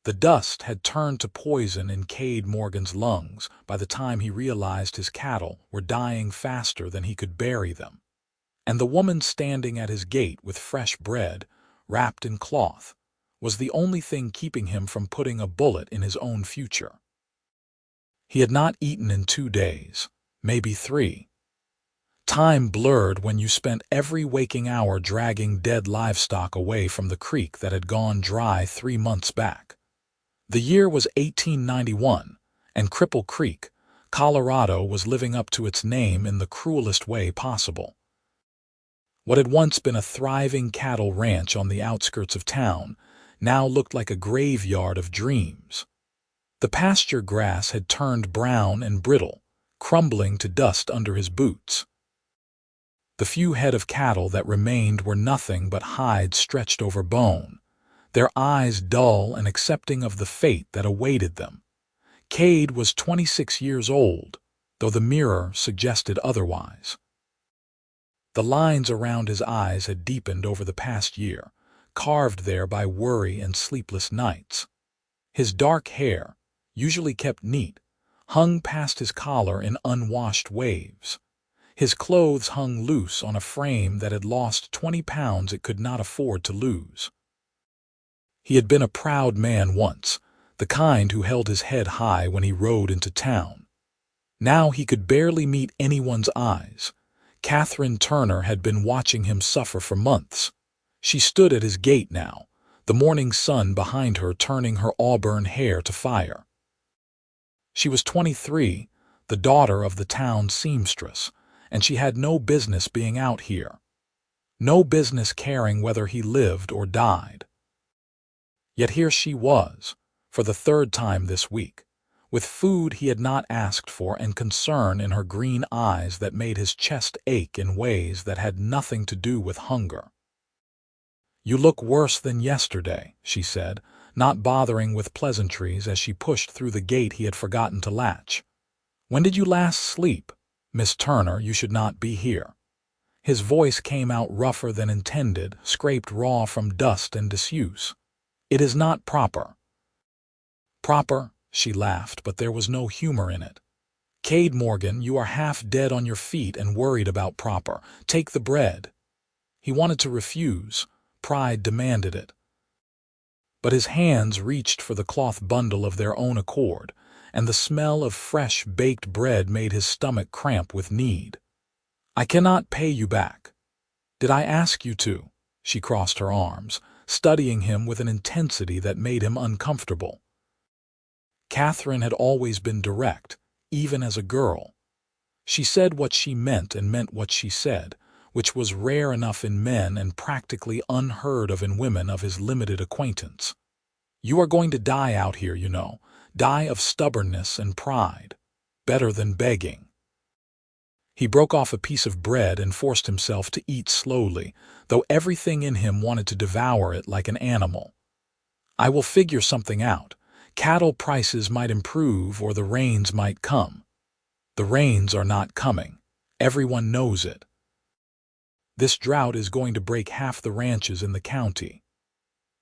The dust had turned to poison in Kade Morgan's lungs by the time he realized his cattle were dying faster than he could bury them. And the woman standing at his gate with fresh bread, wrapped in cloth, was the only thing keeping him from putting a bullet in his own future. He had not eaten in 2 days, maybe 3. Time blurred when you spent every waking hour dragging dead livestock away from the creek that had gone dry 3 months back. The year was 1891, and Cripple Creek, Colorado, was living up to its name in the cruelest way possible. What had once been a thriving cattle ranch on the outskirts of town now looked like a graveyard of dreams. The pasture grass had turned brown and brittle, crumbling to dust under his boots. The few head of cattle that remained were nothing but hide stretched over bone, their eyes dull and accepting of the fate that awaited them. Kade was 26 years old, though the mirror suggested otherwise. The lines around his eyes had deepened over the past year, carved there by worry and sleepless nights. His dark hair, usually kept neat, hung past his collar in unwashed waves. His clothes hung loose on a frame that had lost 20 pounds it could not afford to lose. He had been a proud man once, the kind who held his head high when he rode into town. Now he could barely meet anyone's eyes. Katherine Turner had been watching him suffer for months. She stood at his gate now, the morning sun behind her turning her auburn hair to fire. She was 23, the daughter of the town seamstress, and she had no business being out here. No business caring whether he lived or died. Yet here she was, for the 3rd time this week, with food he had not asked for and concern in her green eyes that made his chest ache in ways that had nothing to do with hunger. "You look worse than yesterday," she said, not bothering with pleasantries as she pushed through the gate he had forgotten to latch. "When did you last sleep? Miss Turner, you should not be here." His voice came out rougher than intended, scraped raw from dust and disuse. "It is not proper." "Proper?" She laughed, but there was no humor in it. "Kade Morgan, you are half dead on your feet and worried about proper. Take the bread." He wanted to refuse. Pride demanded it. But his hands reached for the cloth bundle of their own accord, and the smell of fresh baked bread made his stomach cramp with need. "I cannot pay you back." "Did I ask you to?" She crossed her arms, studying him with an intensity that made him uncomfortable. Katherine had always been direct, even as a girl. She said what she meant and meant what she said, which was rare enough in men and practically unheard of in women of his limited acquaintance. "You are going to die out here, you know. Die of stubbornness and pride. Better than begging." He broke off a piece of bread and forced himself to eat slowly, though everything in him wanted to devour it like an animal. "I will figure something out. Cattle prices might improve or the rains might come." "The rains are not coming. Everyone knows it. This drought is going to break half the ranches in the county."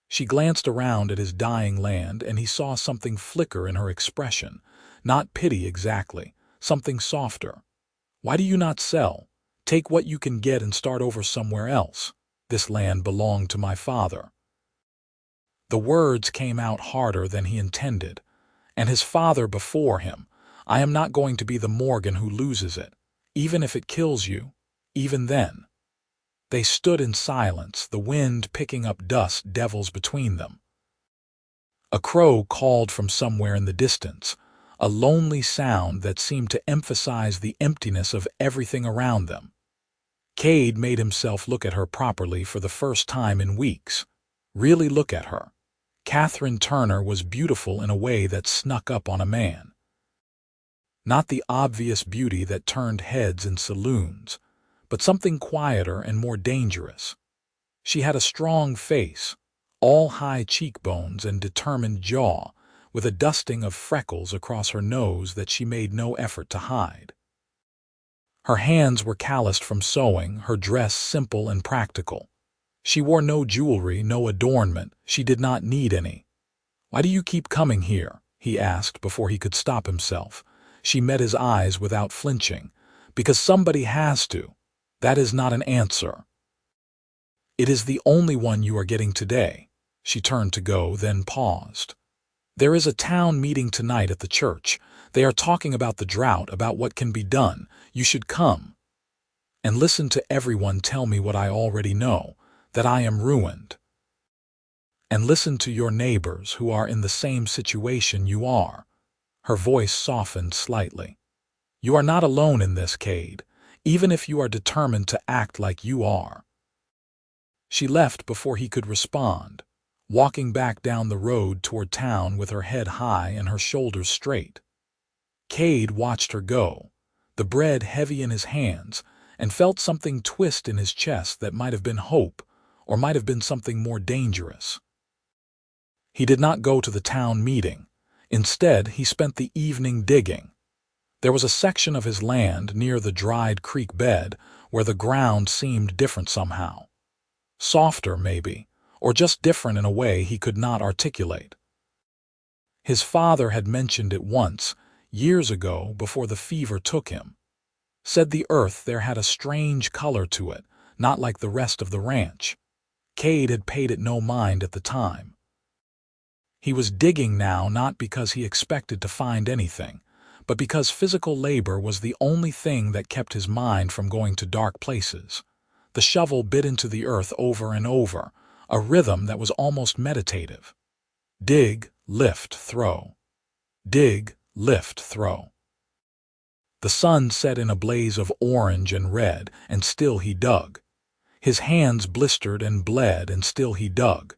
She glanced around at his dying land, and he saw something flicker in her expression. Not pity exactly, something softer. "Why do you not sell? Take what you can get and start over somewhere else. This land belonged to my father." The words came out harder than he intended. And his father before him. "I am not going to be the Morgan who loses it, even if it kills you, even then." They stood in silence, the wind picking up dust devils between them. A crow called from somewhere in the distance, a lonely sound that seemed to emphasize the emptiness of everything around them. Kade made himself look at her properly for the first time in weeks. Really look at her. Katherine Turner was beautiful in a way that snuck up on a man. Not the obvious beauty that turned heads in saloons, but something quieter and more dangerous. She had a strong face, all high cheekbones and determined jaw, with a dusting of freckles across her nose that she made no effort to hide. Her hands were calloused from sewing, her dress simple and practical. She wore no jewelry, no adornment. She did not need any. "Why do you keep coming here?" he asked before he could stop himself. She met his eyes without flinching. "Because somebody has to. That is not an answer." "It is the only one you are getting today." She turned to go, then paused. "There is a town meeting tonight at the church. They are talking about the drought, about what can be done. You should come and listen to everyone tell me what I already know, that I am ruined. And listen to your neighbors who are in the same situation you are." Her voice softened slightly. "You are not alone in this, Kade, even if you are determined to act like you are." She left before he could respond, walking back down the road toward town with her head high and her shoulders straight. Kade watched her go, the bread heavy in his hands, and felt something twist in his chest that might have been hope, or might have been something more dangerous. He did not go to the town meeting. Instead, he spent the evening digging. There was a section of his land near the dried creek bed where the ground seemed different somehow. Softer, maybe, or just different in a way he could not articulate. His father had mentioned it once, years ago before the fever took him. Said the earth there had a strange color to it, not like the rest of the ranch. Kade had paid it no mind at the time. He was digging now not because he expected to find anything, but because physical labor was the only thing that kept his mind from going to dark places. The shovel bit into the earth over and over, a rhythm that was almost meditative. Dig, lift, throw. Dig, lift, throw. The sun set in a blaze of orange and red, and still he dug. His hands blistered and bled, and still he dug.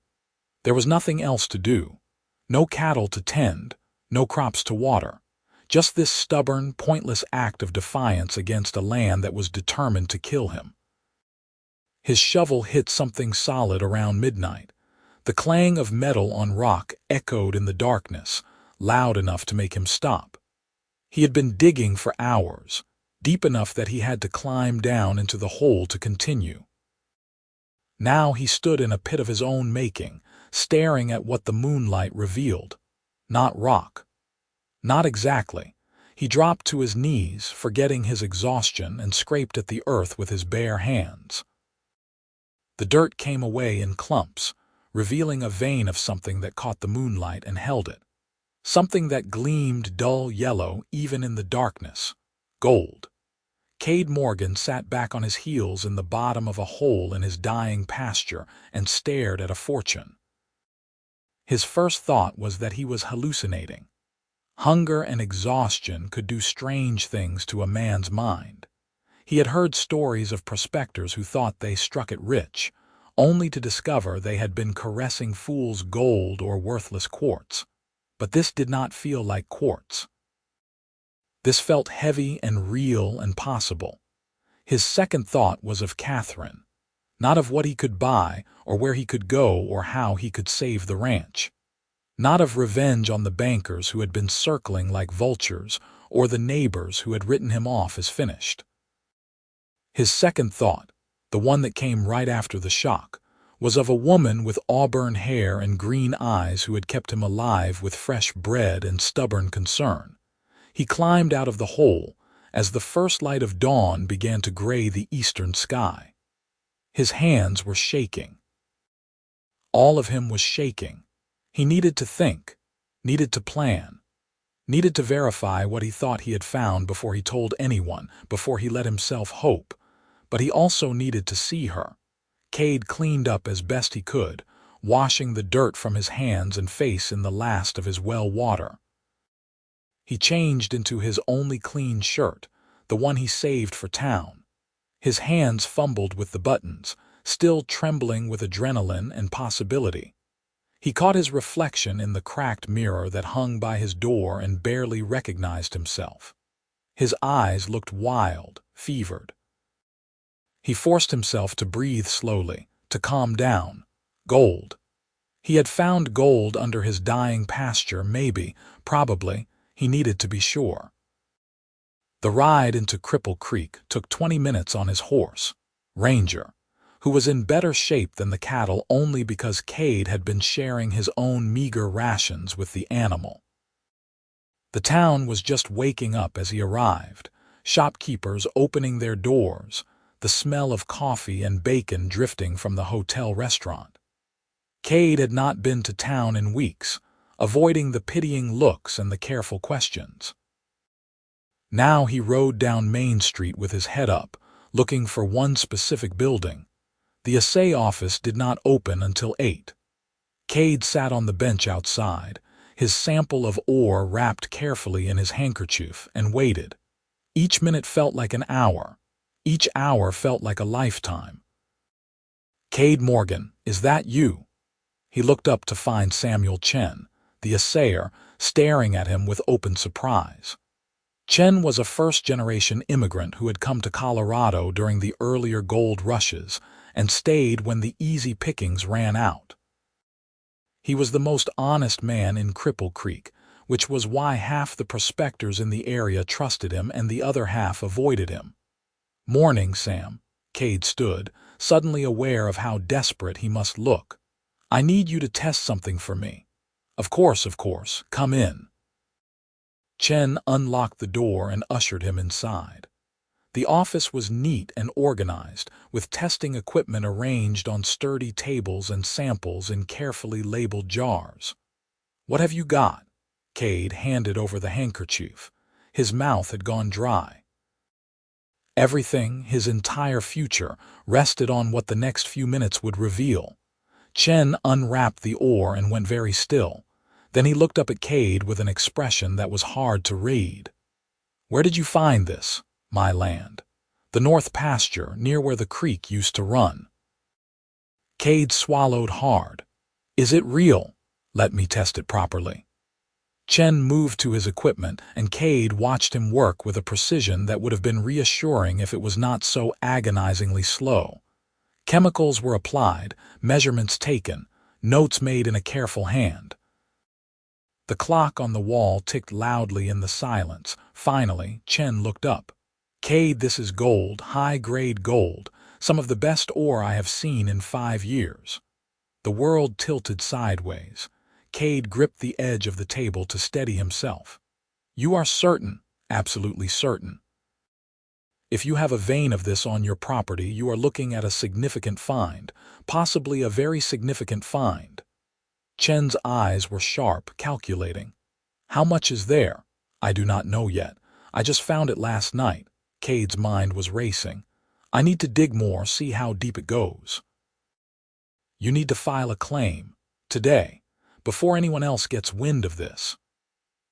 There was nothing else to do. No cattle to tend, no crops to water. Just this stubborn, pointless act of defiance against a land that was determined to kill him. His shovel hit something solid around midnight. The clang of metal on rock echoed in the darkness, loud enough to make him stop. He had been digging for hours, deep enough that he had to climb down into the hole to continue. Now he stood in a pit of his own making, staring at what the moonlight revealed. Not rock. Not exactly. He dropped to his knees, forgetting his exhaustion, and scraped at the earth with his bare hands. The dirt came away in clumps, revealing a vein of something that caught the moonlight and held it. Something that gleamed dull yellow even in the darkness. Gold. Kade Morgan sat back on his heels in the bottom of a hole in his dying pasture and stared at a fortune. His first thought was that he was hallucinating. Hunger and exhaustion could do strange things to a man's mind. He had heard stories of prospectors who thought they struck it rich, only to discover they had been caressing fool's gold or worthless quartz. But this did not feel like quartz. This felt heavy and real and possible. His second thought was of Katherine, not of what he could buy or where he could go or how he could save the ranch. Not of revenge on the bankers who had been circling like vultures or the neighbors who had written him off as finished. His second thought, the one that came right after the shock, was of a woman with auburn hair and green eyes who had kept him alive with fresh bread and stubborn concern. He climbed out of the hole as the first light of dawn began to gray the eastern sky. His hands were shaking. All of him was shaking. He needed to think, needed to plan, needed to verify what he thought he had found before he told anyone, before he let himself hope. But he also needed to see her. Kade cleaned up as best he could, washing the dirt from his hands and face in the last of his well water. He changed into his only clean shirt, the one he saved for town. His hands fumbled with the buttons, still trembling with adrenaline and possibility. He caught his reflection in the cracked mirror that hung by his door and barely recognized himself. His eyes looked wild, fevered. He forced himself to breathe slowly, to calm down. Gold. He had found gold under his dying pasture, maybe, probably. He needed to be sure. The ride into Cripple Creek took 20 minutes on his horse, Ranger, who was in better shape than the cattle only because Kade had been sharing his own meager rations with the animal. The town was just waking up as he arrived, shopkeepers opening their doors, the smell of coffee and bacon drifting from the hotel restaurant. Kade had not been to town in weeks, avoiding the pitying looks and the careful questions. Now he rode down Main Street with his head up, looking for one specific building. The assay office did not open until 8. Kade sat on the bench outside, his sample of ore wrapped carefully in his handkerchief, and waited. Each minute felt like an hour. Each hour felt like a lifetime. "Kade Morgan, is that you?" He looked up to find Samuel Chen, the assayer, staring at him with open surprise. Chen was a first-generation immigrant who had come to Colorado during the earlier gold rushes and stayed when the easy pickings ran out. He was the most honest man in Cripple Creek, which was why half the prospectors in the area trusted him and the other half avoided him. "Morning, Sam." Kade stood, suddenly aware of how desperate he must look. "I need you to test something for me." Of course, come in." Chen unlocked the door and ushered him inside. The office was neat and organized, with testing equipment arranged on sturdy tables and samples in carefully labeled jars. "What have you got?" Kade handed over the handkerchief. His mouth had gone dry. Everything, his entire future, rested on what the next few minutes would reveal. Chen unwrapped the ore and went very still. Then he looked up at Kade with an expression that was hard to read. "Where did you find this?" "My land. The North Pasture, near where the creek used to run." Kade swallowed hard. "Is it real?" "Let me test it properly." Chen moved to his equipment, and Kade watched him work with a precision that would have been reassuring if it was not so agonizingly slow. Chemicals were applied, measurements taken, notes made in a careful hand. The clock on the wall ticked loudly in the silence. Finally, Chen looked up. "Kade, this is gold, high-grade gold, some of the best ore I have seen in 5 years." The world tilted sideways. Kade gripped the edge of the table to steady himself. "You are certain?" "Absolutely certain." "If you have a vein of this on your property, you are looking at a significant find, possibly a very significant find." Chen's eyes were sharp, calculating. "How much is there?" "I do not know yet. I just found it last night." Kade's mind was racing. "I need to dig more, see how deep it goes." "You need to file a claim. Today. Before anyone else gets wind of this."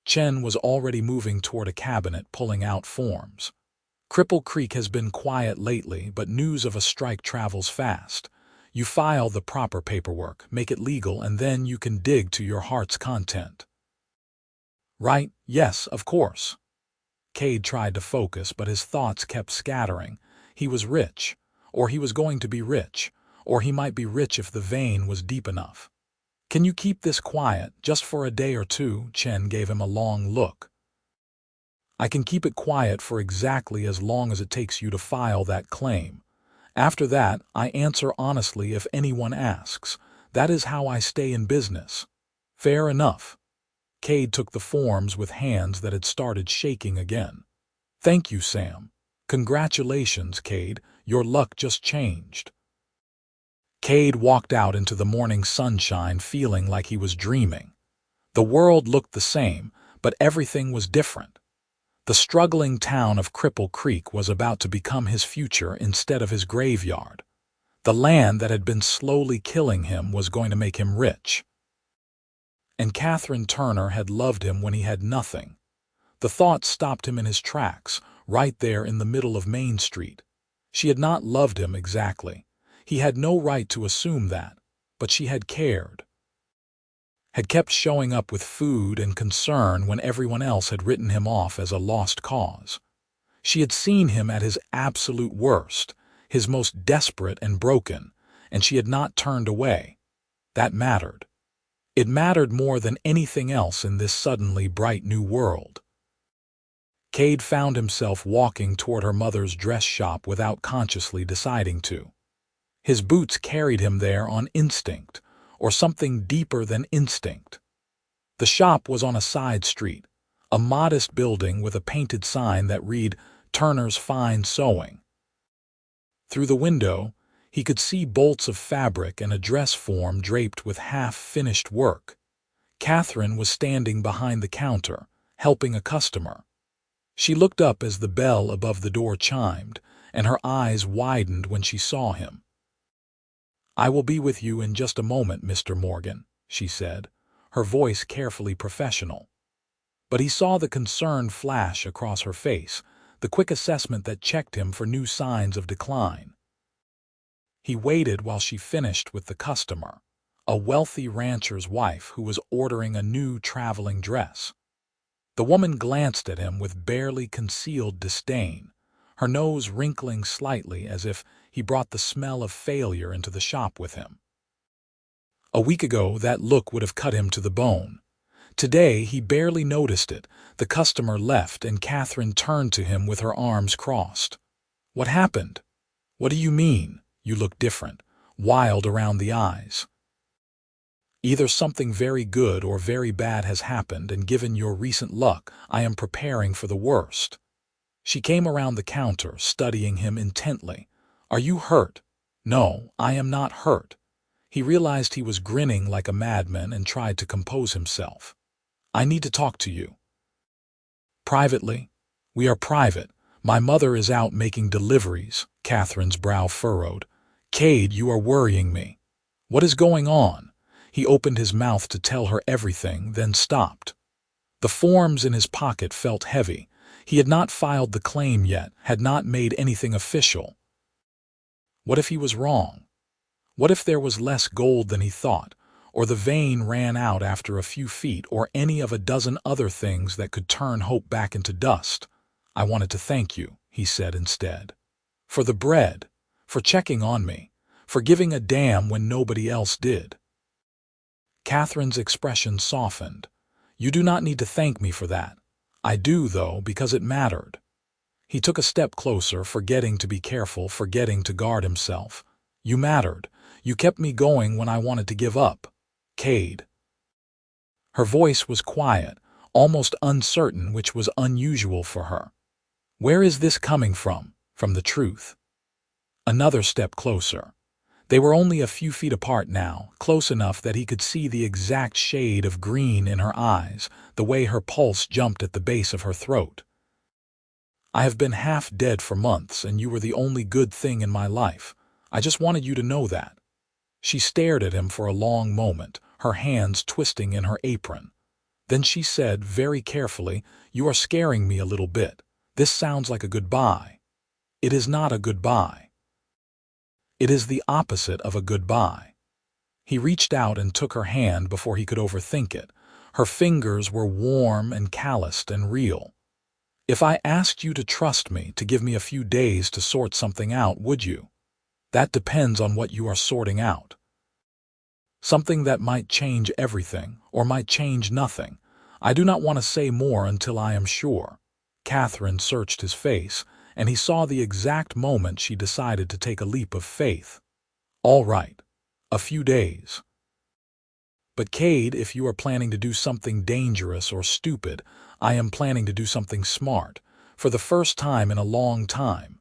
Chen was already moving toward a cabinet, pulling out forms. "Cripple Creek has been quiet lately, but news of a strike travels fast. You file the proper paperwork, make it legal, and then you can dig to your heart's content." "Right, yes, of course." Kade tried to focus, but his thoughts kept scattering. He was rich, or he was going to be rich, or he might be rich if the vein was deep enough. "Can you keep this quiet, just for a day or two?" Chen gave him a long look. "I can keep it quiet for exactly as long as it takes you to file that claim. After that, I answer honestly if anyone asks. That is how I stay in business." "Fair enough." Kade took the forms with hands that had started shaking again. "Thank you, Sam." "Congratulations, Kade. Your luck just changed." Kade walked out into the morning sunshine feeling like he was dreaming. The world looked the same, but everything was different. The struggling town of Cripple Creek was about to become his future instead of his graveyard. The land that had been slowly killing him was going to make him rich. And Katherine Turner had loved him when he had nothing. The thought stopped him in his tracks, right there in the middle of Main Street. She had not loved him exactly. He had no right to assume that, but she had cared. Had kept showing up with food and concern when everyone else had written him off as a lost cause. She had seen him at his absolute worst, his most desperate and broken, and she had not turned away. That mattered. It mattered more than anything else in this suddenly bright new world. Kade found himself walking toward her mother's dress shop without consciously deciding to. His boots carried him there on instinct, or something deeper than instinct. The shop was on a side street, a modest building with a painted sign that read, "Turner's Fine Sewing." Through the window, he could see bolts of fabric and a dress form draped with half-finished work. Katherine was standing behind the counter, helping a customer. She looked up as the bell above the door chimed, and her eyes widened when she saw him. "I will be with you in just a moment, Mr. Morgan," she said, her voice carefully professional. But he saw the concern flash across her face, the quick assessment that checked him for new signs of decline. He waited while she finished with the customer, a wealthy rancher's wife who was ordering a new traveling dress. The woman glanced at him with barely concealed disdain, her nose wrinkling slightly as if he brought the smell of failure into the shop with him. A week ago, that look would have cut him to the bone. Today, he barely noticed it. The customer left, and Katherine turned to him with her arms crossed. "What happened? What do you mean? You look different, wild around the eyes." "Either something very good or very bad has happened, and given your recent luck, I am preparing for the worst." She came around the counter, studying him intently. "Are you hurt?" "No, I am not hurt." He realized he was grinning like a madman and tried to compose himself. "I need to talk to you." "Privately?" "We are private. My mother is out making deliveries." Katherine's brow furrowed. "Kade, you are worrying me." "What is going on?" He opened his mouth to tell her everything, then stopped. The forms in his pocket felt heavy. He had not filed the claim yet, had not made anything official. What if he was wrong? What if there was less gold than he thought, or the vein ran out after a few feet, or any of a dozen other things that could turn hope back into dust? "I wanted to thank you," he said instead. "For the bread, for checking on me, for giving a damn when nobody else did." Katherine's expression softened. "You do not need to thank me for that. I do, though, because it mattered." He took a step closer, forgetting to be careful, forgetting to guard himself. "You mattered. You kept me going when I wanted to give up. Kade." Her voice was quiet, almost uncertain, which was unusual for her. "Where is this coming from? From the truth?" Another step closer. They were only a few feet apart now, close enough that he could see the exact shade of green in her eyes, the way her pulse jumped at the base of her throat. "I have been half dead for months, and you were the only good thing in my life. I just wanted you to know that." She stared at him for a long moment, her hands twisting in her apron. Then she said, very carefully, "You are scaring me a little bit. This sounds like a goodbye." "It is not a goodbye. It is the opposite of a goodbye." He reached out and took her hand before he could overthink it. Her fingers were warm and calloused and real. "If I asked you to trust me, to give me a few days to sort something out, would you? That depends on what you are sorting out. Something that might change everything, or might change nothing. I do not want to say more until I am sure." Katherine searched his face, and he saw the exact moment she decided to take a leap of faith. "All right. A few days. But Kade, if you are planning to do something dangerous or stupid, I am planning to do something smart, for the first time in a long time."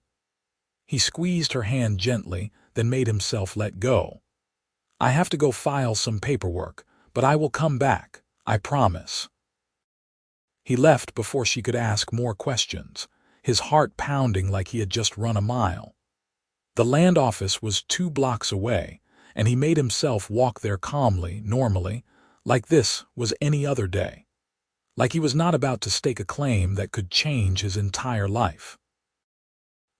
He squeezed her hand gently, then made himself let go. "I have to go file some paperwork, but I will come back, I promise." He left before she could ask more questions, his heart pounding like he had just run a mile. The land office was 2 blocks away, and he made himself walk there calmly, normally, like this was any other day. Like he was not about to stake a claim that could change his entire life.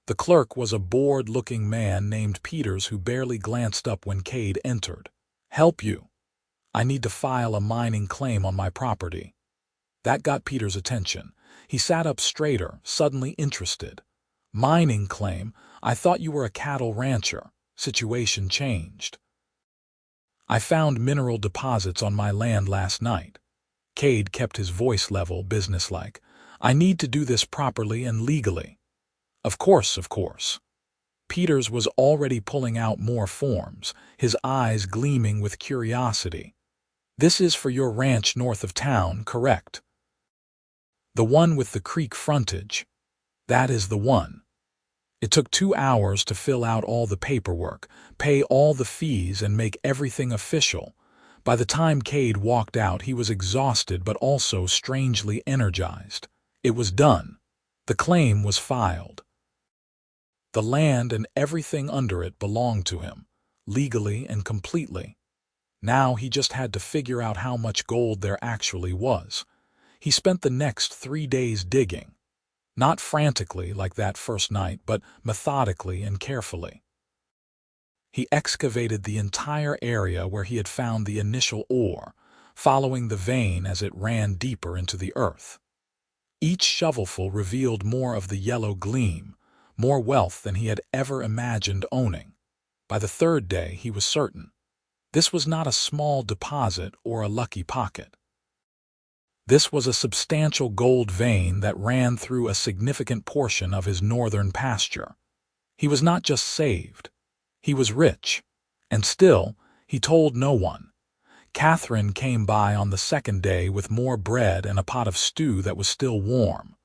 The clerk was a bored-looking man named Peters who barely glanced up when Kade entered. "Help you? I need to file a mining claim on my property." That got Peters' attention. He sat up straighter, suddenly interested. "Mining claim? I thought you were a cattle rancher." Situation changed. "I found mineral deposits on my land last night." Kade kept his voice level, businesslike. "I need to do this properly and legally." Of course, of course." Peters was already pulling out more forms, his eyes gleaming with curiosity. "This is for your ranch north of town, correct? The one with the creek frontage." "That is the one." It took 2 hours to fill out all the paperwork, pay all the fees, and make everything official. By the time Kade walked out, he was exhausted but also strangely energized. It was done. The claim was filed. The land and everything under it belonged to him, legally and completely. Now he just had to figure out how much gold there actually was. He spent the next 3 days digging. Not frantically like that first night, but methodically and carefully. He excavated the entire area where he had found the initial ore, following the vein as it ran deeper into the earth. Each shovelful revealed more of the yellow gleam, more wealth than he had ever imagined owning. By the 3rd day, he was certain. This was not a small deposit or a lucky pocket. This was a substantial gold vein that ran through a significant portion of his northern pasture. He was not just saved. He was rich. And still, he told no one. Katherine came by on the 2nd day with more bread and a pot of stew that was still warm.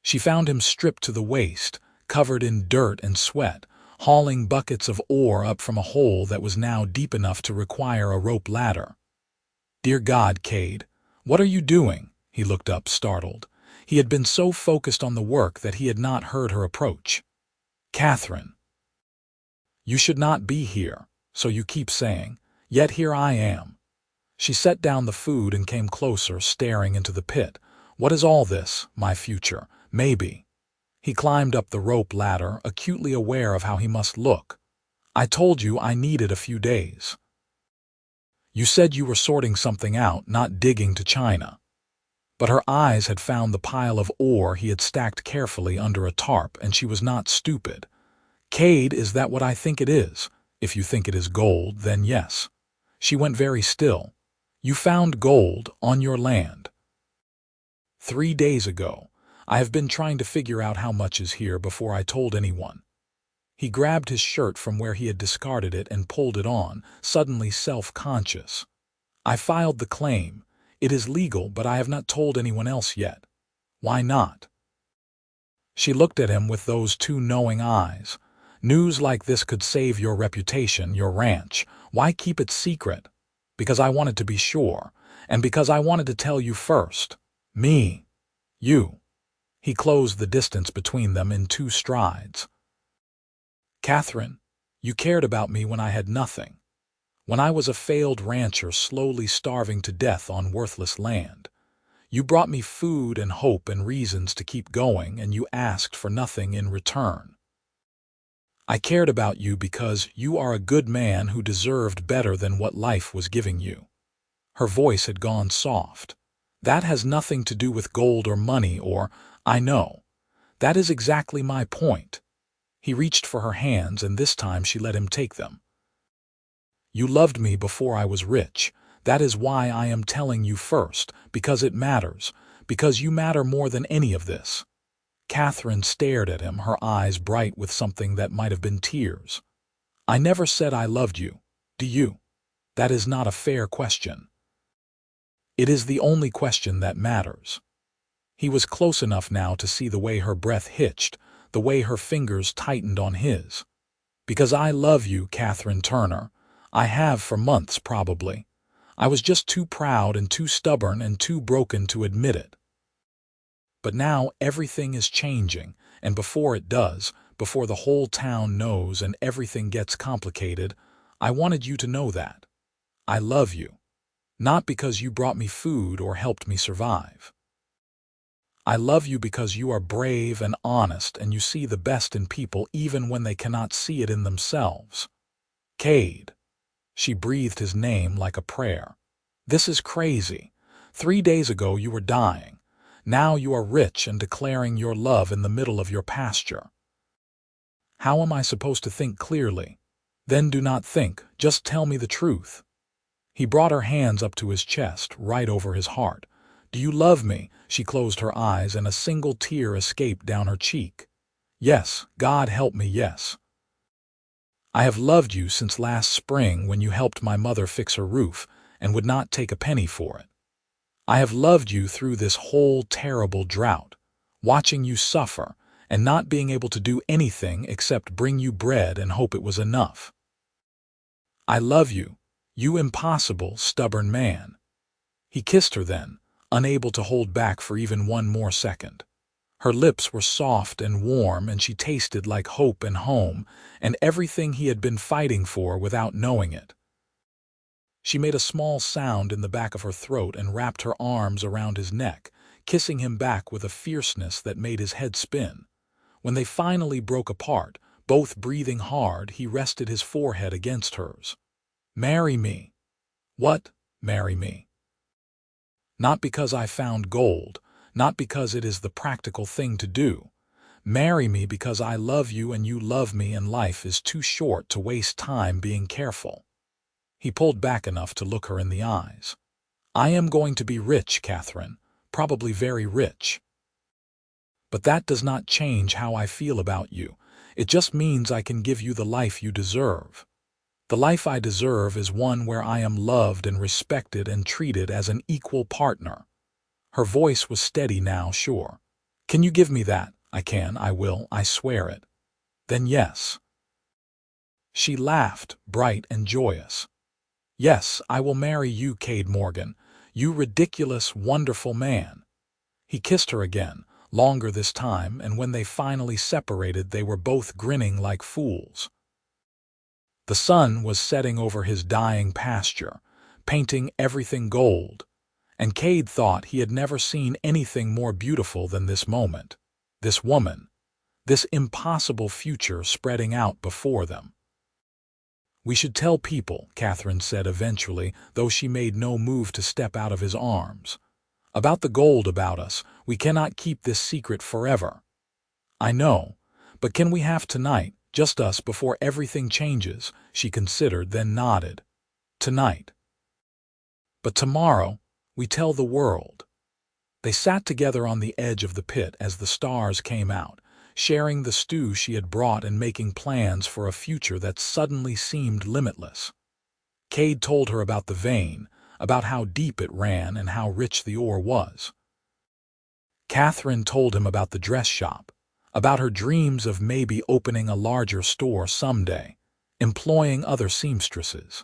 She found him stripped to the waist, covered in dirt and sweat, hauling buckets of ore up from a hole that was now deep enough to require a rope ladder. "Dear God, Kade, what are you doing?" He looked up, startled. He had been so focused on the work that he had not heard her approach. "Katherine, you should not be here, so you keep saying, yet here I am." She set down the food and came closer, staring into the pit. "What is all this, my future? Maybe." He climbed up the rope ladder, acutely aware of how he must look. "I told you I needed a few days. You said you were sorting something out, not digging to China." But her eyes had found the pile of ore he had stacked carefully under a tarp, and she was not stupid. "Kade, is that what I think it is? If you think it is gold, then yes." She went very still. "You found gold on your land." 3 days ago. I have been trying to figure out how much is here before I told anyone." He grabbed his shirt from where he had discarded it and pulled it on, suddenly self-conscious. "I filed the claim. It is legal, but I have not told anyone else yet." "Why not?" She looked at him with those 2 knowing eyes. "News like this could save your reputation, your ranch. Why keep it secret?" "Because I wanted to be sure, and because I wanted to tell you first." "Me. You." He closed the distance between them in 2 strides. "Katherine, you cared about me when I had nothing. When I was a failed rancher slowly starving to death on worthless land. You brought me food and hope and reasons to keep going, and you asked for nothing in return. I cared about you because you are a good man who deserved better than what life was giving you." Her voice had gone soft. "That has nothing to do with gold or money or, I know. That is exactly my point." He reached for her hands, and this time she let him take them. "You loved me before I was rich. That is why I am telling you first, because it matters, because you matter more than any of this." Katherine stared at him, her eyes bright with something that might have been tears. "I never said I loved you. Do you? That is not a fair question." "It is the only question that matters." He was close enough now to see the way her breath hitched, the way her fingers tightened on his. "Because I love you, Katherine Turner. I have for months, probably. I was just too proud and too stubborn and too broken to admit it. But now everything is changing, and before it does, before the whole town knows and everything gets complicated, I wanted you to know that. I love you. Not because you brought me food or helped me survive. I love you because you are brave and honest and you see the best in people even when they cannot see it in themselves. Kade." She breathed his name like a prayer. "This is crazy. 3 days ago you were dying. Now you are rich and declaring your love in the middle of your pasture. How am I supposed to think clearly? Then do not think, just tell me the truth." He brought her hands up to his chest, right over his heart. "Do you love me?" She closed her eyes and a single tear escaped down her cheek. Yes, God help me, yes. I have loved you since last spring when you helped my mother fix her roof and would not take a penny for it. I have loved you through this whole terrible drought, watching you suffer and not being able to do anything except bring you bread and hope it was enough. I love you, you impossible, stubborn man. He kissed her then, unable to hold back for even one more second. Her lips were soft and warm, and she tasted like hope and home and everything he had been fighting for without knowing it. She made a small sound in the back of her throat and wrapped her arms around his neck, kissing him back with a fierceness that made his head spin. When they finally broke apart, both breathing hard, he rested his forehead against hers. Marry me. What? Marry me. Not because I found gold, not because it is the practical thing to do. Marry me because I love you and you love me, and life is too short to waste time being careful. He pulled back enough to look her in the eyes. I am going to be rich, Katherine, probably very rich. But that does not change how I feel about you. It just means I can give you the life you deserve. The life I deserve is one where I am loved and respected and treated as an equal partner. Her voice was steady now, sure. Can you give me that? I can, I will, I swear it. Then yes. She laughed, bright and joyous. Yes, I will marry you, Kade Morgan, you ridiculous, wonderful man. He kissed her again, longer this time, and when they finally separated, they were both grinning like fools. The sun was setting over his dying pasture, painting everything gold, and Kade thought he had never seen anything more beautiful than this moment, this woman, this impossible future spreading out before them. We should tell people, Katherine said eventually, though she made no move to step out of his arms. About the gold about us, we cannot keep this secret forever. I know, but can we have tonight, just us before everything changes? She considered, then nodded. Tonight. But tomorrow, we tell the world. They sat together on the edge of the pit as the stars came out, sharing the stew she had brought and making plans for a future that suddenly seemed limitless. Kade told her about the vein, about how deep it ran and how rich the ore was. Katherine told him about the dress shop, about her dreams of maybe opening a larger store someday, employing other seamstresses.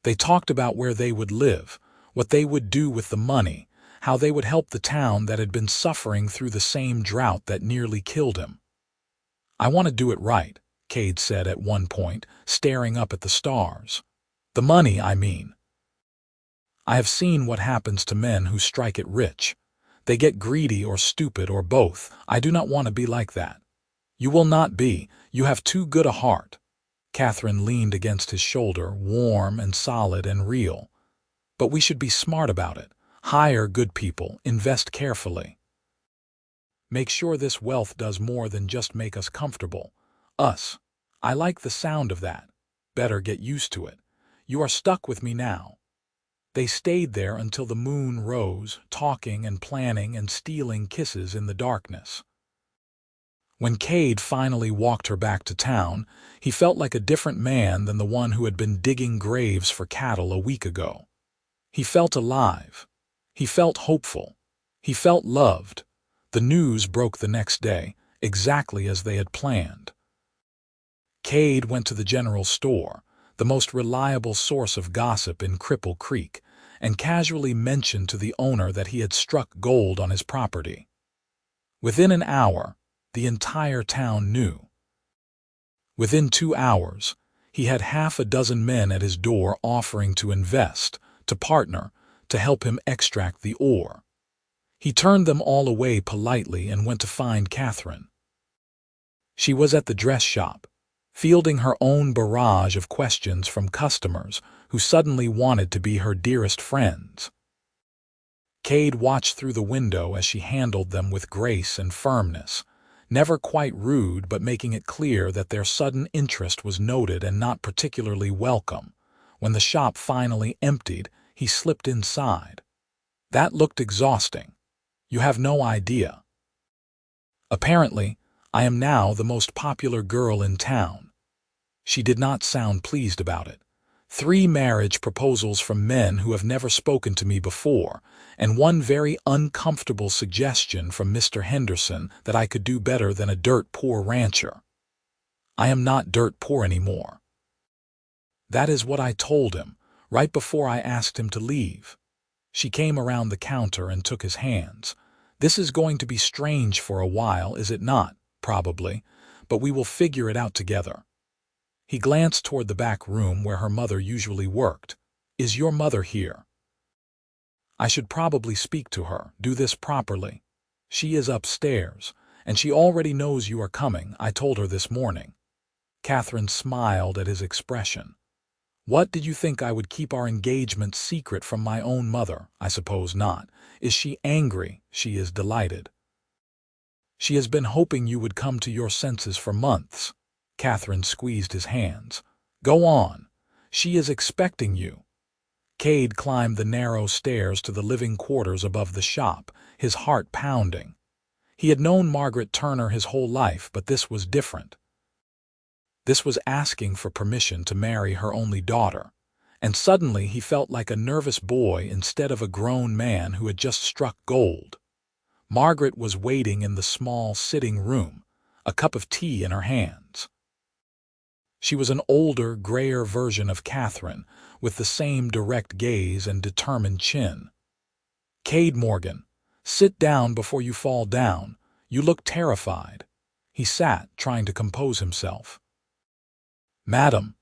They talked about where they would live, what they would do with the money, how they would help the town that had been suffering through the same drought that nearly killed him. I want to do it right, Kade said at one point, staring up at the stars. The money, I mean. I have seen what happens to men who strike it rich. They get greedy or stupid or both. I do not want to be like that. You will not be. You have too good a heart. Katherine leaned against his shoulder, warm and solid and real. But we should be smart about it. Hire good people, invest carefully. Make sure this wealth does more than just make us comfortable. Us. I like the sound of that. Better get used to it. You are stuck with me now. They stayed there until the moon rose, talking and planning and stealing kisses in the darkness. When Kade finally walked her back to town, he felt like a different man than the one who had been digging graves for cattle a week ago. He felt alive. He felt hopeful. He felt loved. The news broke the next day, exactly as they had planned. Kade went to the general store, the most reliable source of gossip in Cripple Creek, and casually mentioned to the owner that he had struck gold on his property. Within an hour, the entire town knew. Within 2 hours, he had half a dozen men at his door offering to invest, to partner, to help him extract the ore. He turned them all away politely and went to find Katherine. She was at the dress shop, fielding her own barrage of questions from customers who suddenly wanted to be her dearest friends. Kade watched through the window as she handled them with grace and firmness, never quite rude but making it clear that their sudden interest was noted and not particularly welcome. When the shop finally emptied, he slipped inside. That looked exhausting. You have no idea. Apparently, I am now the most popular girl in town." She did not sound pleased about it. 3 marriage proposals from men who have never spoken to me before, and one very uncomfortable suggestion from Mr. Henderson that I could do better than a dirt-poor rancher. I am not dirt-poor anymore. That is what I told him, right before I asked him to leave. She came around the counter and took his hands. "This is going to be strange for a while, is it not? Probably, but we will figure it out together." He glanced toward the back room where her mother usually worked. "Is your mother here?" "I should probably speak to her, do this properly. She is upstairs, and she already knows you are coming. I told her this morning." Katherine smiled at his expression. "What, did you think I would keep our engagement secret from my own mother? I suppose not. Is she angry?" "She is delighted. She has been hoping you would come to your senses for months." Katherine squeezed his hands. "Go on. She is expecting you." Kade climbed the narrow stairs to the living quarters above the shop, his heart pounding. He had known Margaret Turner his whole life, but this was different. This was asking for permission to marry her only daughter, and suddenly he felt like a nervous boy instead of a grown man who had just struck gold. Margaret was waiting in the small sitting room, a cup of tea in her hands. She was an older, grayer version of Katherine, with the same direct gaze and determined chin. "Kade Morgan, sit down before you fall down. You look terrified." He sat, trying to compose himself. "Madam,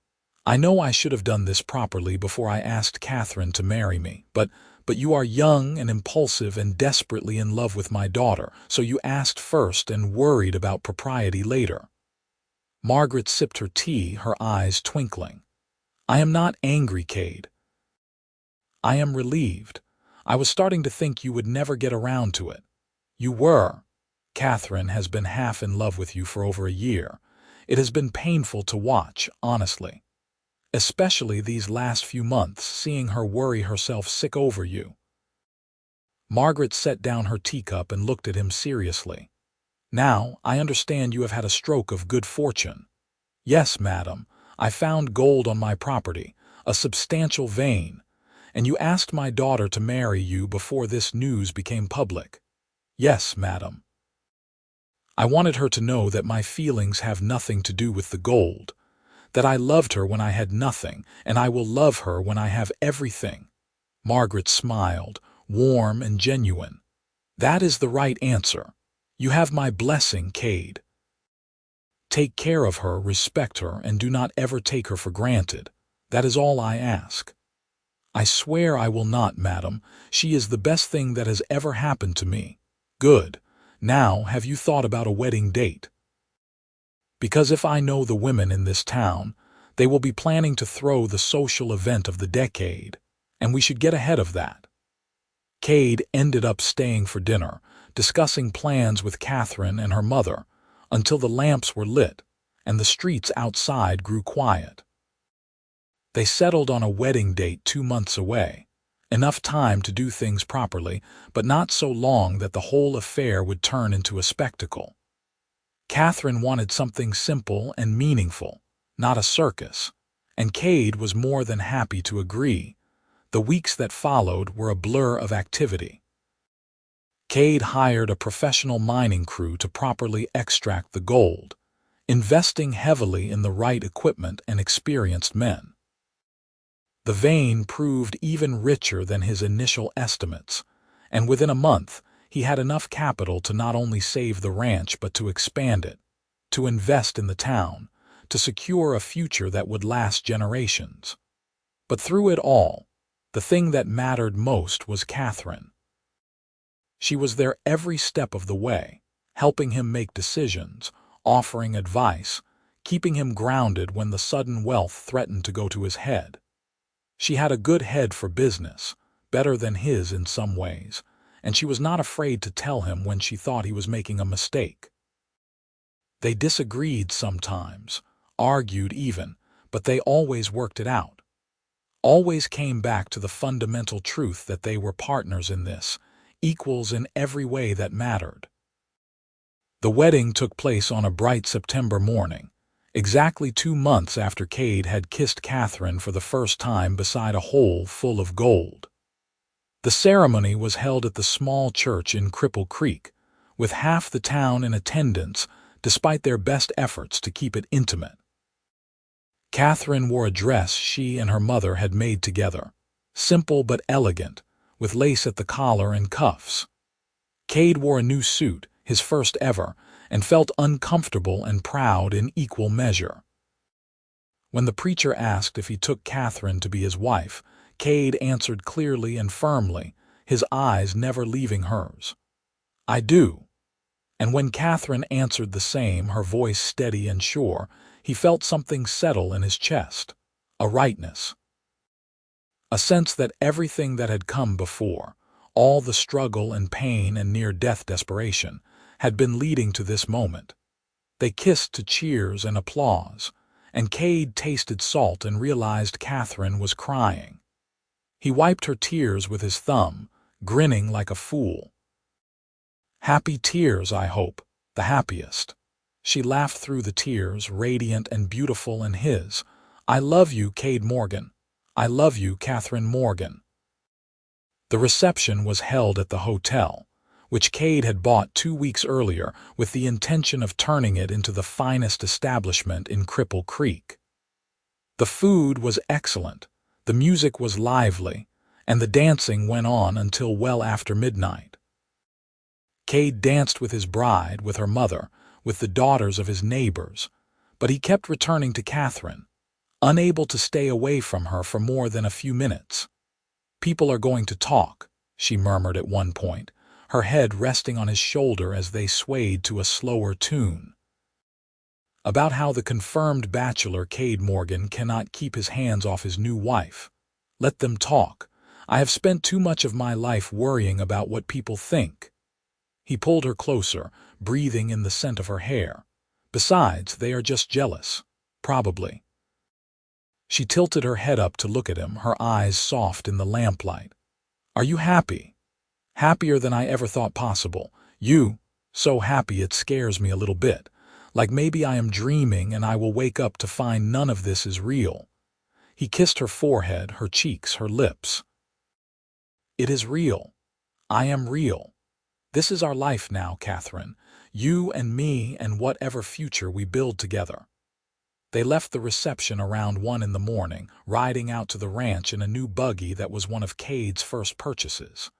I know I should have done this properly before I asked Katherine to marry me, but you are young and impulsive and desperately in love with my daughter, so you asked first and worried about propriety later." Margaret sipped her tea, her eyes twinkling. "I am not angry, Kade. I am relieved. I was starting to think you would never get around to it. You were. Katherine has been half in love with you for over a year. It has been painful to watch, honestly. Especially these last few months, seeing her worry herself sick over you." Margaret set down her teacup and looked at him seriously. "Now, I understand you have had a stroke of good fortune." "Yes, madam. I found gold on my property, a substantial vein, and you asked my daughter to marry you before this news became public." "Yes, madam. I wanted her to know that my feelings have nothing to do with the gold, that I loved her when I had nothing, and I will love her when I have everything." Margaret smiled, warm and genuine. "That is the right answer. You have my blessing, Kade. Take care of her, respect her, and do not ever take her for granted. That is all I ask." "I swear I will not, madam. She is the best thing that has ever happened to me." "Good. Now, have you thought about a wedding date? Because if I know the women in this town, they will be planning to throw the social event of the decade, and we should get ahead of that." Kade ended up staying for dinner, discussing plans with Katherine and her mother, until the lamps were lit and the streets outside grew quiet. They settled on a wedding date 2 months away, enough time to do things properly, but not so long that the whole affair would turn into a spectacle. Katherine wanted something simple and meaningful, not a circus, and Kade was more than happy to agree. The weeks that followed were a blur of activity. Kade hired a professional mining crew to properly extract the gold, investing heavily in the right equipment and experienced men. The vein proved even richer than his initial estimates, and within a month he had enough capital to not only save the ranch but to expand it, to invest in the town, to secure a future that would last generations. But through it all, the thing that mattered most was Katherine. She was there every step of the way, helping him make decisions, offering advice, keeping him grounded when the sudden wealth threatened to go to his head. She had a good head for business, better than his in some ways, and she was not afraid to tell him when she thought he was making a mistake. They disagreed sometimes, argued even, but they always worked it out. Always came back to the fundamental truth that they were partners in this, equals in every way that mattered. The wedding took place on a bright September morning, exactly 2 months after Kade had kissed Katherine for the first time beside a hole full of gold. The ceremony was held at the small church in Cripple Creek, with half the town in attendance despite their best efforts to keep it intimate. Katherine wore a dress she and her mother had made together, simple but elegant, with lace at the collar and cuffs. Kade wore a new suit, his first ever, and felt uncomfortable and proud in equal measure. When the preacher asked if he took Katherine to be his wife, Kade answered clearly and firmly, his eyes never leaving hers. "I do." And when Katherine answered the same, her voice steady and sure, he felt something settle in his chest, a rightness. A sense that everything that had come before, all the struggle and pain and near-death desperation, had been leading to this moment. They kissed to cheers and applause, and Kade tasted salt and realized Katherine was crying. He wiped her tears with his thumb, grinning like a fool. "Happy tears, I hope, the happiest." She laughed through the tears, radiant and beautiful, and his. "I love you, Kade Morgan. I love you, Katherine Morgan." The reception was held at the hotel, which Kade had bought 2 weeks earlier with the intention of turning it into the finest establishment in Cripple Creek. The food was excellent, the music was lively, and the dancing went on until well after midnight. Kade danced with his bride, with her mother, with the daughters of his neighbors, but he kept returning to Katherine, unable to stay away from her for more than a few minutes. "People are going to talk," she murmured at one point, her head resting on his shoulder as they swayed to a slower tune. "About how the confirmed bachelor Kade Morgan cannot keep his hands off his new wife. Let them talk. I have spent too much of my life worrying about what people think." He pulled her closer, breathing in the scent of her hair. "Besides, they are just jealous. Probably." She tilted her head up to look at him, her eyes soft in the lamplight. "Are you happy?" "Happier than I ever thought possible. You, so happy it scares me a little bit. Like maybe I am dreaming and I will wake up to find none of this is real." He kissed her forehead, her cheeks, her lips. "It is real. I am real. This is our life now, Katherine. You and me and whatever future we build together." They left the reception around 1 in the morning, riding out to the ranch in a new buggy that was one of Kade's first purchases.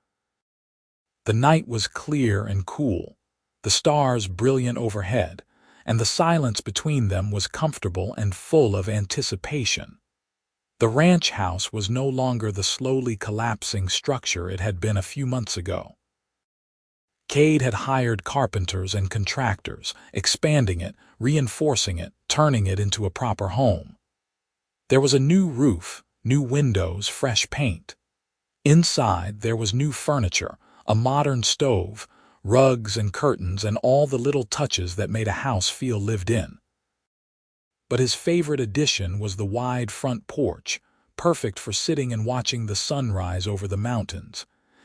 The night was clear and cool, the stars brilliant overhead, and the silence between them was comfortable and full of anticipation. The ranch house was no longer the slowly collapsing structure it had been a few months ago. Kade had hired carpenters and contractors, expanding it, reinforcing it, turning it into a proper home. There was a new roof, new windows, fresh paint. Inside there was new furniture, a modern stove, rugs and curtains, and all the little touches that made a house feel lived in. But his favorite addition was the wide front porch, perfect for sitting and watching the sunrise over the mountains.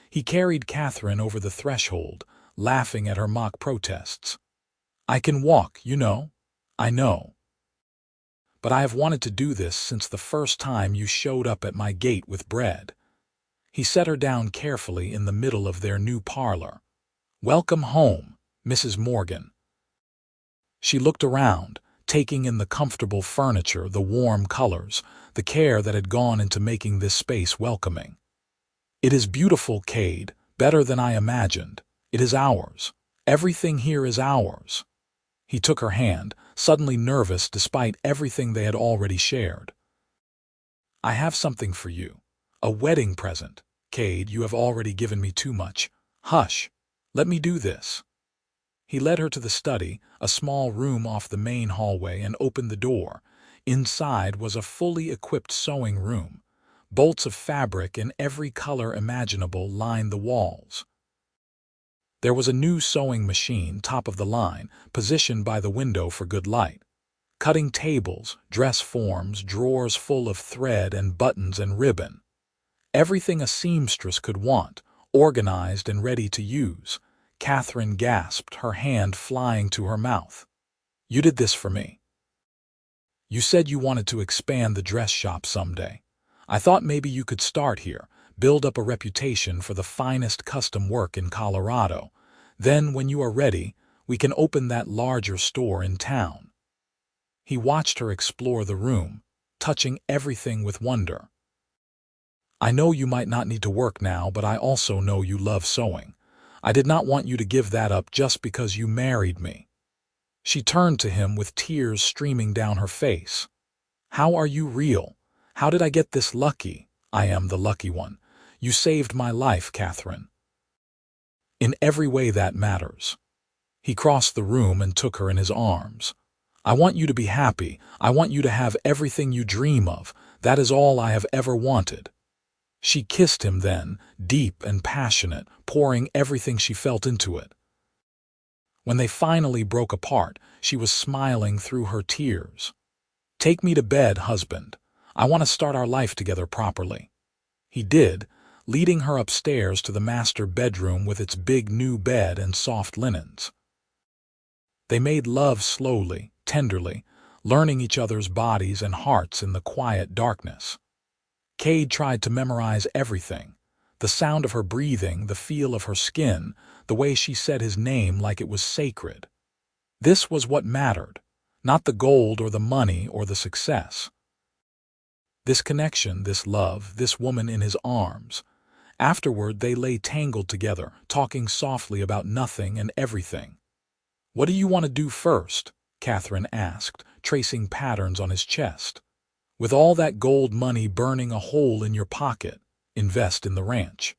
He carried Katherine over the threshold, laughing at her mock protests. "I can walk, you know. I know. But I have wanted to do this since the first time you showed up at my gate with bread." He set her down carefully in the middle of their new parlor. "Welcome home, Mrs. Morgan." She looked around, taking in the comfortable furniture, the warm colors, the care that had gone into making this space welcoming. "It is beautiful, Kade, better than I imagined. It is ours. Everything here is ours." He took her hand, suddenly nervous despite everything they had already shared. "I have something for you. A wedding present. Kade, you have already given me too much. Hush. Let me do this." He led her to the study, a small room off the main hallway, and opened the door. Inside was a fully equipped sewing room. Bolts of fabric in every color imaginable lined the walls. There was a new sewing machine, top of the line, positioned by the window for good light. Cutting tables, dress forms, drawers full of thread and buttons and ribbon. Everything a seamstress could want, organized and ready to use. Katherine gasped, her hand flying to her mouth. "You did this for me. You said you wanted to expand the dress shop someday. I thought maybe you could start here, build up a reputation for the finest custom work in Colorado. Then, when you are ready, we can open that larger store in town." He watched her explore the room, touching everything with wonder. "I know you might not need to work now, but I also know you love sewing. I did not want you to give that up just because you married me." She turned to him with tears streaming down her face. "How are you real? How did I get this lucky? I am the lucky one. You saved my life, Katherine. In every way that matters." He crossed the room and took her in his arms. "I want you to be happy. I want you to have everything you dream of. That is all I have ever wanted." She kissed him then, deep and passionate, pouring everything she felt into it. When they finally broke apart, she was smiling through her tears. "Take me to bed, husband. I want to start our life together properly." He did, leading her upstairs to the master bedroom with its big new bed and soft linens. They made love slowly, tenderly, learning each other's bodies and hearts in the quiet darkness. Kade tried to memorize everything: the sound of her breathing, the feel of her skin, the way she said his name like it was sacred. This was what mattered, not the gold or the money or the success. This connection, this love, this woman in his arms. Afterward, they lay tangled together, talking softly about nothing and everything. "What do you want to do first?" Katherine asked, tracing patterns on his chest. "With all that gold money burning a hole in your pocket, invest in the ranch.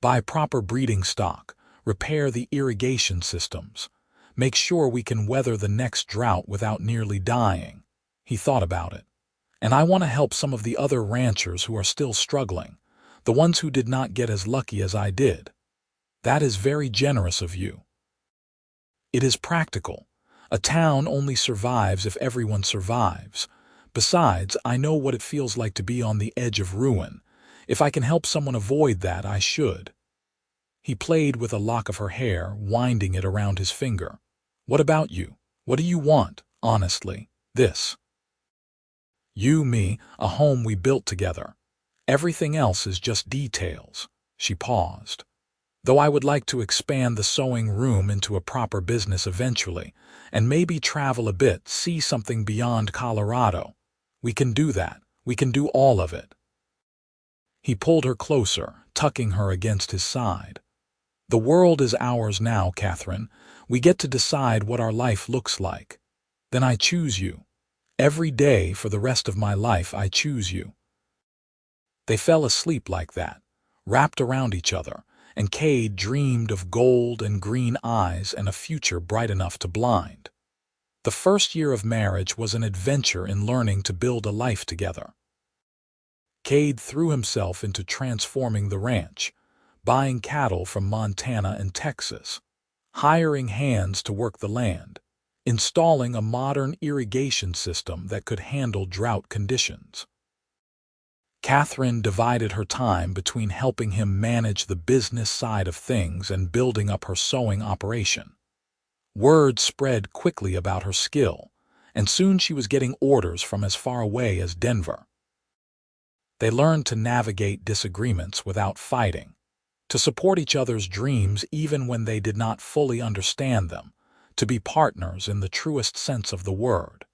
Buy proper breeding stock, repair the irrigation systems. Make sure we can weather the next drought without nearly dying." He thought about it. "And I want to help some of the other ranchers who are still struggling, the ones who did not get as lucky as I did." "That is very generous of you." "It is practical. A town only survives if everyone survives. Besides, I know what it feels like to be on the edge of ruin. If I can help someone avoid that, I should." He played with a lock of her hair, winding it around his finger. "What about you? What do you want, honestly? This. You, me, a home we built together. Everything else is just details." She paused. "Though I would like to expand the sewing room into a proper business eventually, and maybe travel a bit, see something beyond Colorado. We can do that. We can do all of it." He pulled her closer, tucking her against his side. "The world is ours now, Katherine. We get to decide what our life looks like. Then I choose you. Every day for the rest of my life I choose you." They fell asleep like that, wrapped around each other, and Kade dreamed of gold and green eyes and a future bright enough to blind. The first year of marriage was an adventure in learning to build a life together. Kade threw himself into transforming the ranch, buying cattle from Montana and Texas, hiring hands to work the land, installing a modern irrigation system that could handle drought conditions. Katherine divided her time between helping him manage the business side of things and building up her sewing operation. Word spread quickly about her skill, and soon she was getting orders from as far away as Denver. They learned to navigate disagreements without fighting, to support each other's dreams even when they did not fully understand them, to be partners in the truest sense of the word.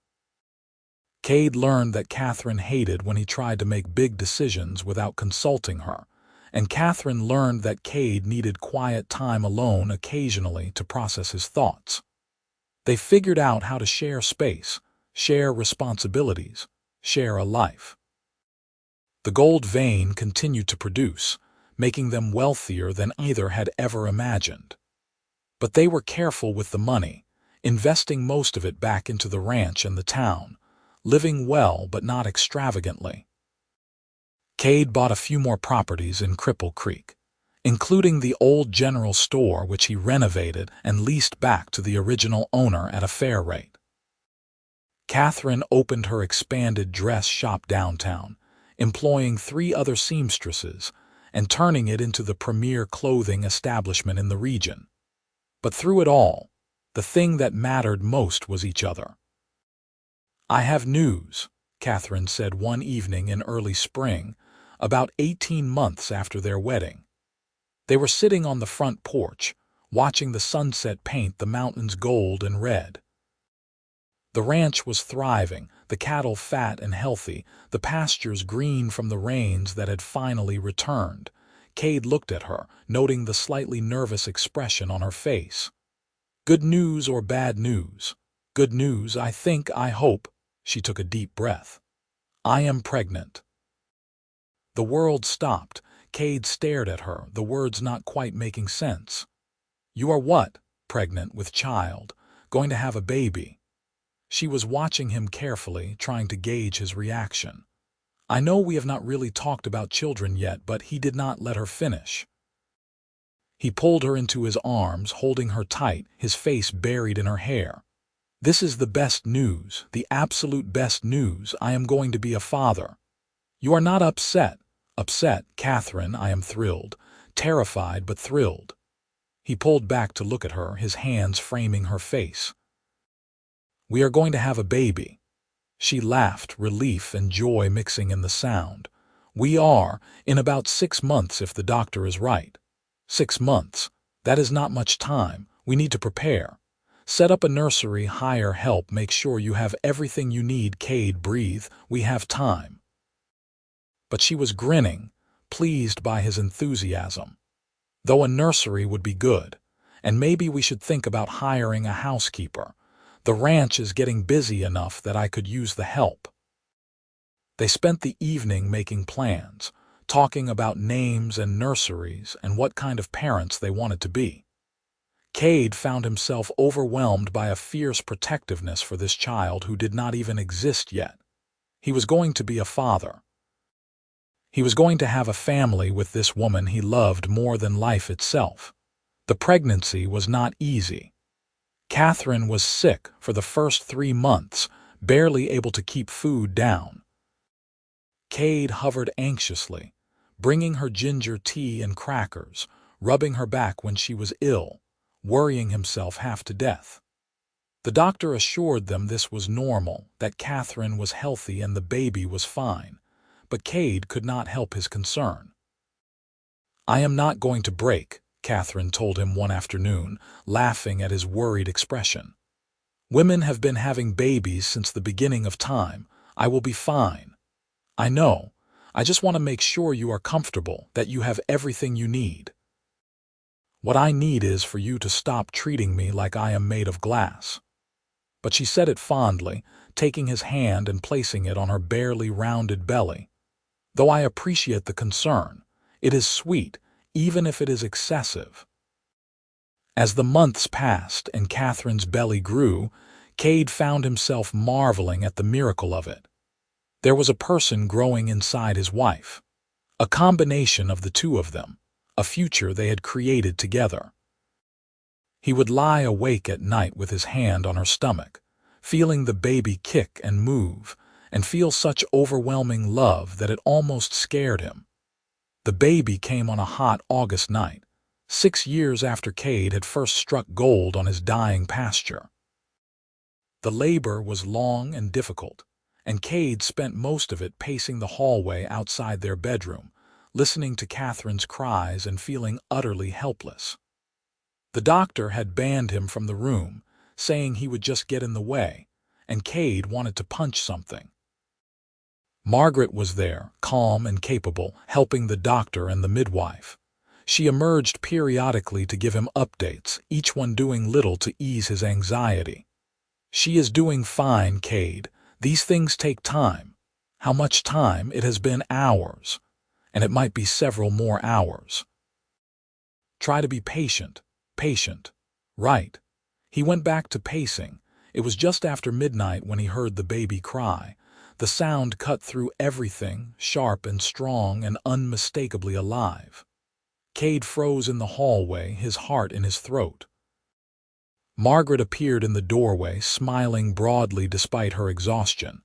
Kade learned that Katherine hated when he tried to make big decisions without consulting her, and Katherine learned that Kade needed quiet time alone occasionally to process his thoughts. They figured out how to share space, share responsibilities, share a life. The gold vein continued to produce, making them wealthier than either had ever imagined. But they were careful with the money, investing most of it back into the ranch and the town, living well but not extravagantly. Kade bought a few more properties in Cripple Creek, including the old general store which he renovated and leased back to the original owner at a fair rate. Katherine opened her expanded dress shop downtown, employing 3 other seamstresses, and turning it into the premier clothing establishment in the region. But through it all, the thing that mattered most was each other. "I have news," Katherine said one evening in early spring, about 18 months after their wedding. They were sitting on the front porch, watching the sunset paint the mountains gold and red. The ranch was thriving, the cattle fat and healthy, the pastures green from the rains that had finally returned. Kade looked at her, noting the slightly nervous expression on her face. "Good news or bad news?" "Good news, I think, I hope." She took a deep breath. "I am pregnant." The world stopped. Kade stared at her, the words not quite making sense. "You are what?" "Pregnant with child. Going to have a baby." She was watching him carefully, trying to gauge his reaction. "I know we have not really talked about children yet," but he did not let her finish. He pulled her into his arms, holding her tight, his face buried in her hair. "This is the best news, the absolute best news. I am going to be a father." "You are not upset." "Upset, Katherine, I am thrilled. Terrified, but thrilled." He pulled back to look at her, his hands framing her face. "We are going to have a baby." She laughed, relief and joy mixing in the sound. "We are, in about 6 months if the doctor is right." 6 months. That is not much time. We need to prepare. Set up a nursery, hire help, make sure you have everything you need. Kade breathed. "We have time." But she was grinning, pleased by his enthusiasm. "Though a nursery would be good. And maybe we should think about hiring a housekeeper. The ranch is getting busy enough that I could use the help." They spent the evening making plans, talking about names and nurseries and what kind of parents they wanted to be. Kade found himself overwhelmed by a fierce protectiveness for this child who did not even exist yet. He was going to be a father. He was going to have a family with this woman he loved more than life itself. The pregnancy was not easy. Katherine was sick for the first 3 months, barely able to keep food down. Kade hovered anxiously, bringing her ginger tea and crackers, rubbing her back when she was ill, worrying himself half to death. The doctor assured them this was normal, that Katherine was healthy and the baby was fine, but Kade could not help his concern. "I am not going to break," Katherine told him one afternoon, laughing at his worried expression. "Women have been having babies since the beginning of time. I will be fine." "I know. I just want to make sure you are comfortable, that you have everything you need. What I need is for you to stop treating me like I am made of glass." But she said it fondly, taking his hand and placing it on her barely rounded belly. "Though I appreciate the concern, it is sweet, even if it is excessive." As the months passed and Katherine's belly grew, Kade found himself marveling at the miracle of it. There was a person growing inside his wife, a combination of the two of them, a future they had created together. He would lie awake at night with his hand on her stomach, feeling the baby kick and move, and feel such overwhelming love that it almost scared him. The baby came on a hot August night, 6 years after Kade had first struck gold on his dying pasture. The labor was long and difficult, and Kade spent most of it pacing the hallway outside their bedroom, listening to Katherine's cries and feeling utterly helpless. The doctor had banned him from the room, saying he would just get in the way, and Kade wanted to punch something. Margaret was there, calm and capable, helping the doctor and the midwife. She emerged periodically to give him updates, each one doing little to ease his anxiety. "She is doing fine, Kade. These things take time." "How much time?" "It has been hours, and it might be several more hours." "Try to be patient." "Patient." "Right." He went back to pacing. It was just after midnight when he heard the baby cry. The sound cut through everything, sharp and strong and unmistakably alive. Kade froze in the hallway, his heart in his throat. Margaret appeared in the doorway, smiling broadly despite her exhaustion.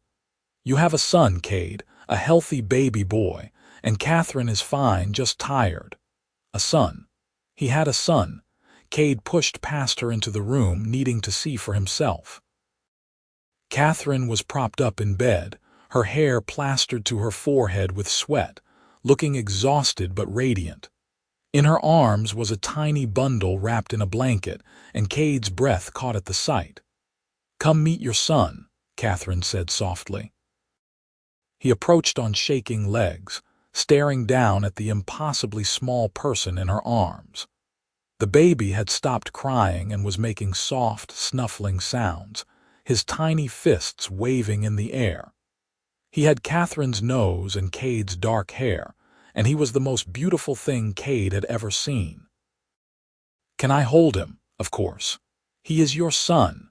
"You have a son, Kade, a healthy baby boy, And Katherine is fine, just tired. A son. He had a son. Kade pushed past her into the room, needing to see for himself. Katherine was propped up in bed, her hair plastered to her forehead with sweat, looking exhausted but radiant. In her arms was a tiny bundle wrapped in a blanket, and Kade's breath caught at the sight. "Come meet your son," Katherine said softly. He approached on shaking legs, staring down at the impossibly small person in her arms. The baby had stopped crying and was making soft, snuffling sounds, his tiny fists waving in the air. He had Katherine's nose and Kade's dark hair, and he was the most beautiful thing Kade had ever seen. "Can I hold him?" "Of course. He is your son."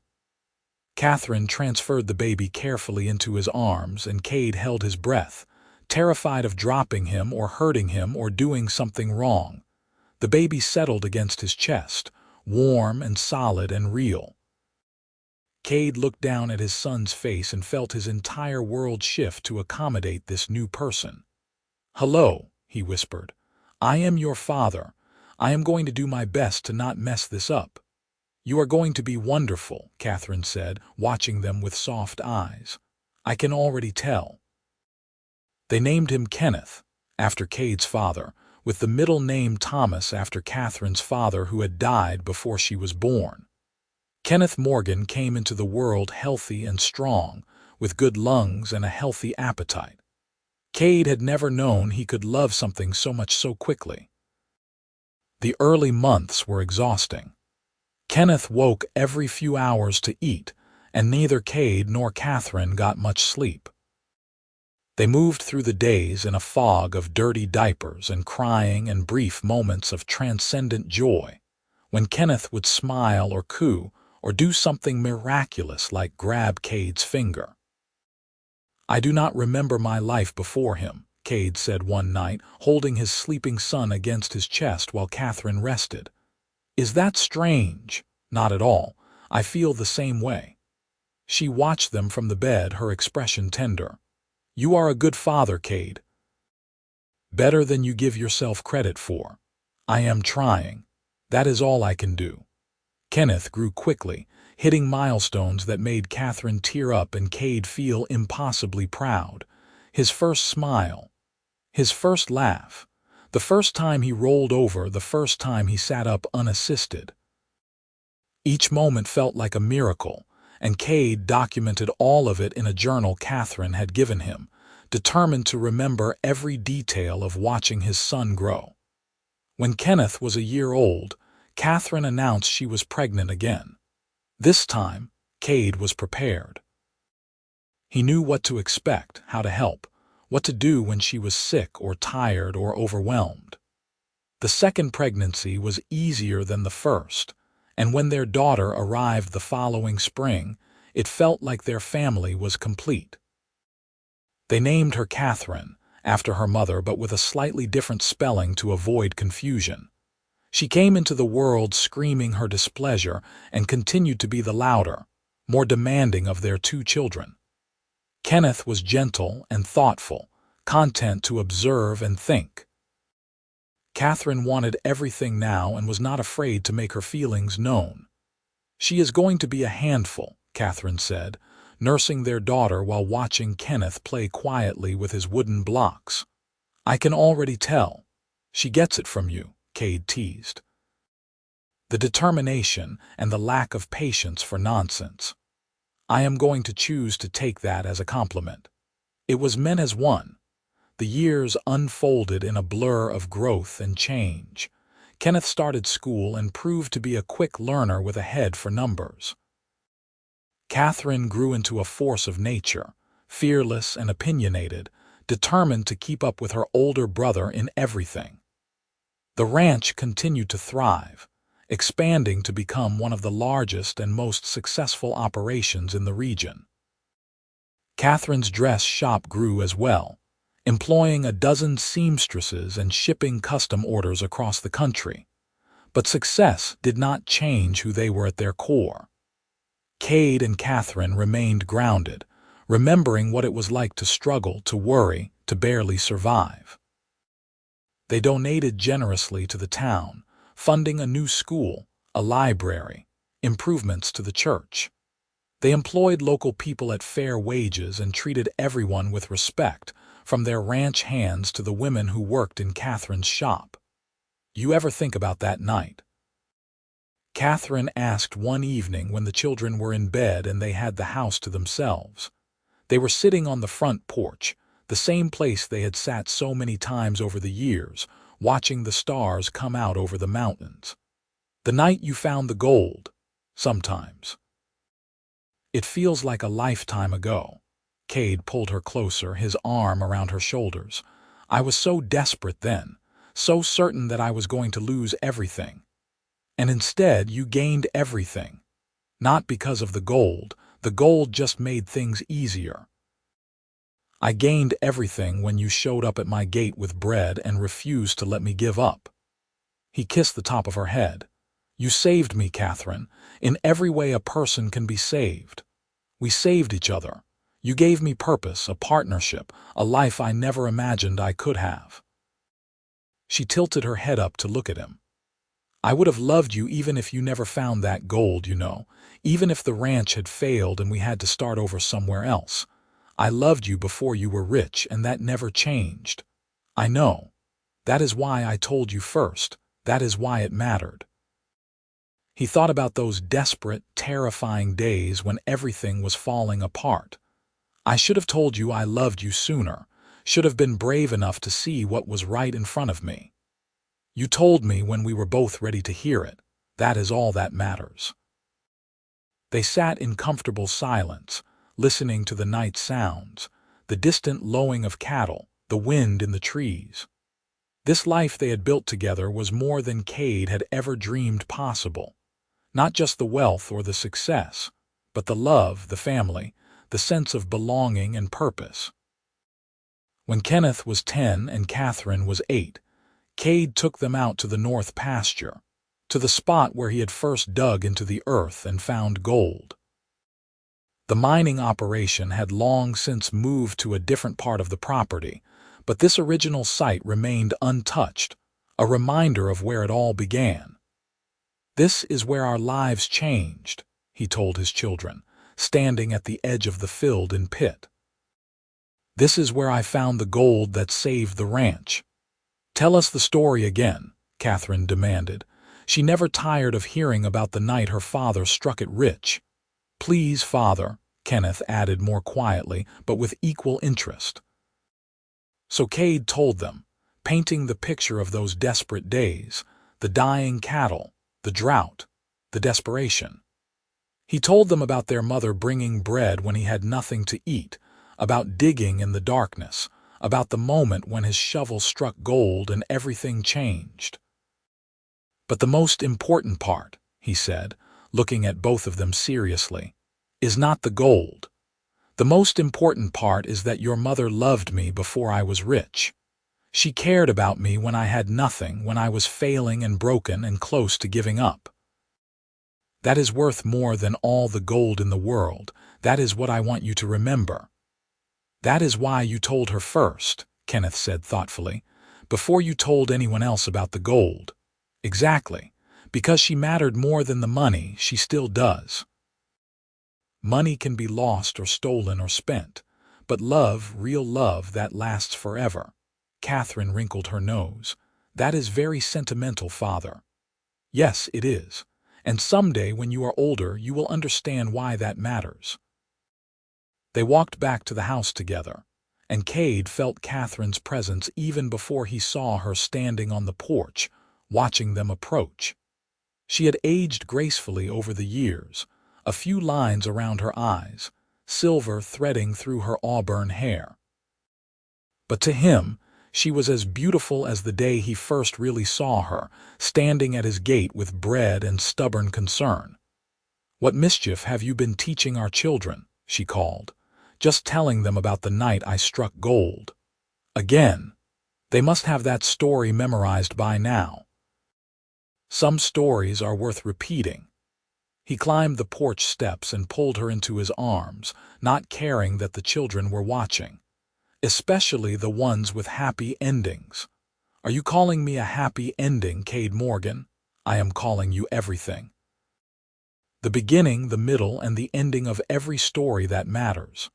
Katherine transferred the baby carefully into his arms, and Kade held his breath, terrified of dropping him or hurting him or doing something wrong. The baby settled against his chest, warm and solid and real. Kade looked down at his son's face and felt his entire world shift to accommodate this new person. "Hello," he whispered. "I am your father. I am going to do my best to not mess this up." "You are going to be wonderful," Katherine said, watching them with soft eyes. "I can already tell." They named him Kenneth, after Kade's father, with the middle name Thomas after Katherine's father who had died before she was born. Kenneth Morgan came into the world healthy and strong, with good lungs and a healthy appetite. Kade had never known he could love something so much so quickly. The early months were exhausting. Kenneth woke every few hours to eat, and neither Kade nor Katherine got much sleep. They moved through the days in a fog of dirty diapers and crying and brief moments of transcendent joy, when Kenneth would smile or coo or do something miraculous like grab Kade's finger. "I do not remember my life before him," Kade said one night, holding his sleeping son against his chest while Katherine rested. "Is that strange?" "Not at all. I feel the same way." She watched them from the bed, her expression tender. "You are a good father, Kade." "Better than you give yourself credit for." "I am trying. That is all I can do." Kenneth grew quickly, hitting milestones that made Katherine tear up and Kade feel impossibly proud. His first smile, his first laugh, the first time he rolled over, the first time he sat up unassisted. Each moment felt like a miracle, and Kade documented all of it in a journal Katherine had given him, determined to remember every detail of watching his son grow. When Kenneth was a year old, Katherine announced she was pregnant again. This time, Kade was prepared. He knew what to expect, how to help, what to do when she was sick or tired or overwhelmed. The second pregnancy was easier than the first, and when their daughter arrived the following spring, it felt like their family was complete. They named her Katherine, after her mother, but with a slightly different spelling to avoid confusion. She came into the world screaming her displeasure and continued to be the louder, more demanding of their two children. Kenneth was gentle and thoughtful, content to observe and think. Katherine wanted everything now and was not afraid to make her feelings known. "She is going to be a handful," Katherine said, nursing their daughter while watching Kenneth play quietly with his wooden blocks. "I can already tell. She gets it from you," Kade teased. The determination and the lack of patience for nonsense. "I am going to choose to take that as a compliment." It was meant as one. The years unfolded in a blur of growth and change. Kenneth started school and proved to be a quick learner with a head for numbers. Katherine grew into a force of nature, fearless and opinionated, determined to keep up with her older brother in everything. The ranch continued to thrive, expanding to become one of the largest and most successful operations in the region. Katherine's dress shop grew as well, employing a dozen seamstresses and shipping custom orders across the country. But success did not change who they were at their core. Kade and Katherine remained grounded, remembering what it was like to struggle, to worry, to barely survive. They donated generously to the town, funding a new school, a library, improvements to the church. They employed local people at fair wages and treated everyone with respect, from their ranch hands to the women who worked in Catherine's shop. You ever think about that night? Katherine asked one evening when the children were in bed and they had the house to themselves. They were sitting on the front porch, the same place they had sat so many times over the years, watching the stars come out over the mountains. The night you found the gold, sometimes. It feels like a lifetime ago. Kade pulled her closer, his arm around her shoulders. I was so desperate then, so certain that I was going to lose everything. And instead, you gained everything. Not because of the gold just made things easier. I gained everything when you showed up at my gate with bread and refused to let me give up. He kissed the top of her head. You saved me, Katherine, in every way a person can be saved. We saved each other. You gave me purpose, a partnership, a life I never imagined I could have. She tilted her head up to look at him. I would have loved you even if you never found that gold, even if the ranch had failed and we had to start over somewhere else. I loved you before you were rich, and that never changed. I know. That is why I told you first. That is why it mattered. He thought about those desperate, terrifying days when everything was falling apart. I should have told you I loved you sooner, should have been brave enough to see what was right in front of me. You told me when we were both ready to hear it. That is all that matters. They sat in comfortable silence, listening to the night sounds, the distant lowing of cattle, the wind in the trees. This life they had built together was more than Kade had ever dreamed possible. Not just the wealth or the success, but the love, the family, the sense of belonging and purpose. When Kenneth was 10 and Katherine was 8, Kade took them out to the North Pasture, to the spot where he had first dug into the earth and found gold. The mining operation had long since moved to a different part of the property, but this original site remained untouched, a reminder of where it all began. This is where our lives changed, he told his children, standing at the edge of the filled-in pit. This is where I found the gold that saved the ranch. Tell us the story again, Katherine demanded. She never tired of hearing about the night her father struck it rich. Please, Father, Kenneth added more quietly, but with equal interest. So Kade told them, painting the picture of those desperate days, the dying cattle, the drought, the desperation. He told them about their mother bringing bread when he had nothing to eat, about digging in the darkness, about the moment when his shovel struck gold and everything changed. But the most important part, he said, looking at both of them seriously, is not the gold. The most important part is that your mother loved me before I was rich. She cared about me when I had nothing, when I was failing and broken and close to giving up. That is worth more than all the gold in the world. That is what I want you to remember. That is why you told her first, Kenneth said thoughtfully, before you told anyone else about the gold. Exactly. Because she mattered more than the money, she still does. Money can be lost or stolen or spent, but love, real love, that lasts forever. Katherine wrinkled her nose. That is very sentimental, Father. Yes, it is. And someday when you are older, you will understand why that matters. They walked back to the house together, and Kade felt Katherine's presence even before he saw her standing on the porch, watching them approach. She had aged gracefully over the years, a few lines around her eyes, silver threading through her auburn hair. But to him, she was as beautiful as the day he first really saw her, standing at his gate with bread and stubborn concern. What mischief have you been teaching our children? She called. Just telling them about the night I struck gold. Again. They must have that story memorized by now. Some stories are worth repeating. He climbed the porch steps and pulled her into his arms, not caring that the children were watching. Especially the ones with happy endings. Are you calling me a happy ending, Kade Morgan? I am calling you everything. The beginning, the middle, and the ending of every story that matters.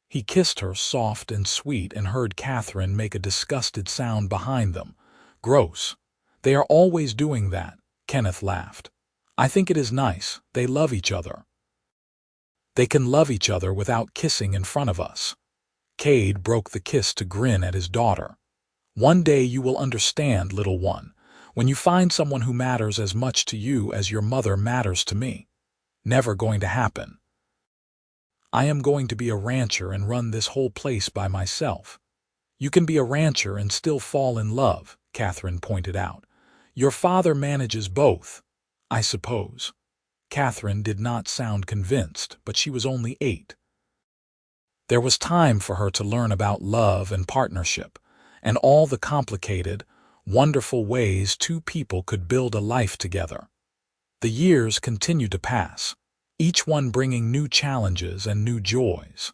He kissed her soft and sweet and heard Katherine make a disgusted sound behind them. Gross. They are always doing that, Kenneth laughed. I think it is nice. They love each other. They can love each other without kissing in front of us. Kade broke the kiss to grin at his daughter. One day you will understand, little one, when you find someone who matters as much to you as your mother matters to me. Never going to happen. I am going to be a rancher and run this whole place by myself. You can be a rancher and still fall in love, Katherine pointed out. Your father manages both, I suppose. Katherine did not sound convinced, but she was only 8. There was time for her to learn about love and partnership, and all the complicated, wonderful ways two people could build a life together. The years continued to pass, each one bringing new challenges and new joys.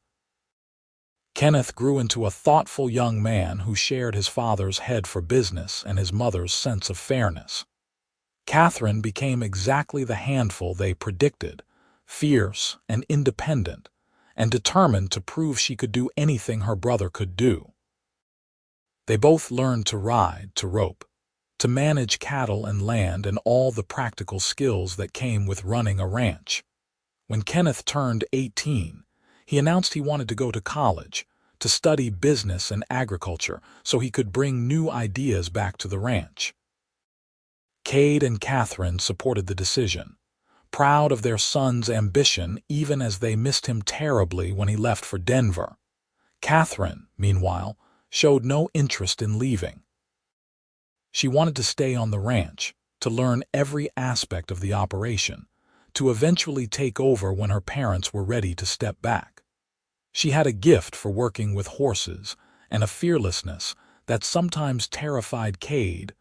Kenneth grew into a thoughtful young man who shared his father's head for business and his mother's sense of fairness. Katherine became exactly the handful they predicted, fierce and independent, and determined to prove she could do anything her brother could do. They both learned to ride, to rope, to manage cattle and land and all the practical skills that came with running a ranch. When Kenneth turned 18, he announced he wanted to go to college, to study business and agriculture so he could bring new ideas back to the ranch. Kade and Katherine supported the decision, proud of their son's ambition even as they missed him terribly when he left for Denver. Katherine, meanwhile, showed no interest in leaving. She wanted to stay on the ranch, to learn every aspect of the operation, to eventually take over when her parents were ready to step back. She had a gift for working with horses and a fearlessness that sometimes terrified Kade,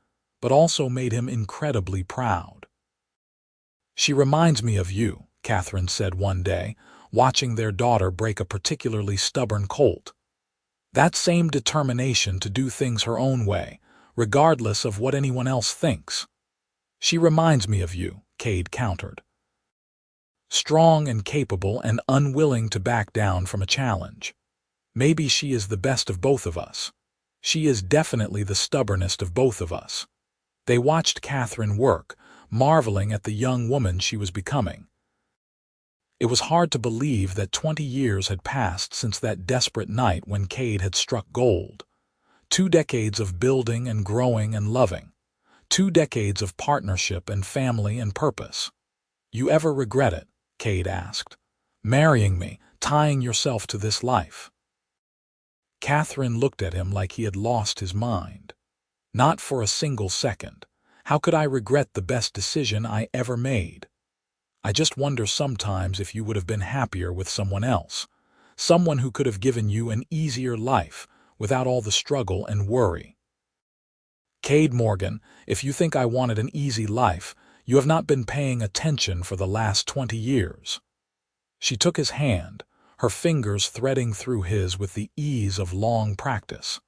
but also made him incredibly proud. She reminds me of you, Katherine said one day, watching their daughter break a particularly stubborn colt. That same determination to do things her own way, regardless of what anyone else thinks. She reminds me of you, Kade countered. Strong and capable and unwilling to back down from a challenge. Maybe she is the best of both of us. She is definitely the stubbornest of both of us. They watched Katherine work, marveling at the young woman she was becoming. It was hard to believe that 20 years had passed since that desperate night when Kade had struck gold. 2 decades of building and growing and loving. 2 decades of partnership and family and purpose. You ever regret it? Kade asked. Marrying me, tying yourself to this life. Katherine looked at him like he had lost his mind. Not for a single second. How could I regret the best decision I ever made? I just wonder sometimes if you would have been happier with someone else. Someone who could have given you an easier life without all the struggle and worry. Kade Morgan, if you think I wanted an easy life, you have not been paying attention for the last 20 years. She took his hand, her fingers threading through his with the ease of long practice.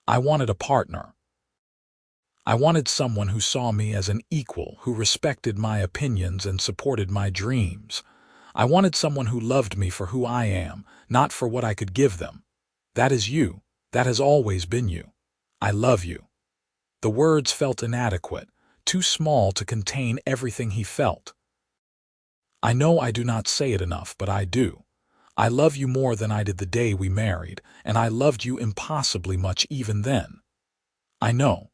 I wanted a partner. I wanted someone who saw me as an equal, who respected my opinions and supported my dreams. I wanted someone who loved me for who I am, not for what I could give them. That is you. That has always been you. I love you. The words felt inadequate, too small to contain everything he felt. I know I do not say it enough, but I do. I love you more than I did the day we married, and I loved you impossibly much even then. I know.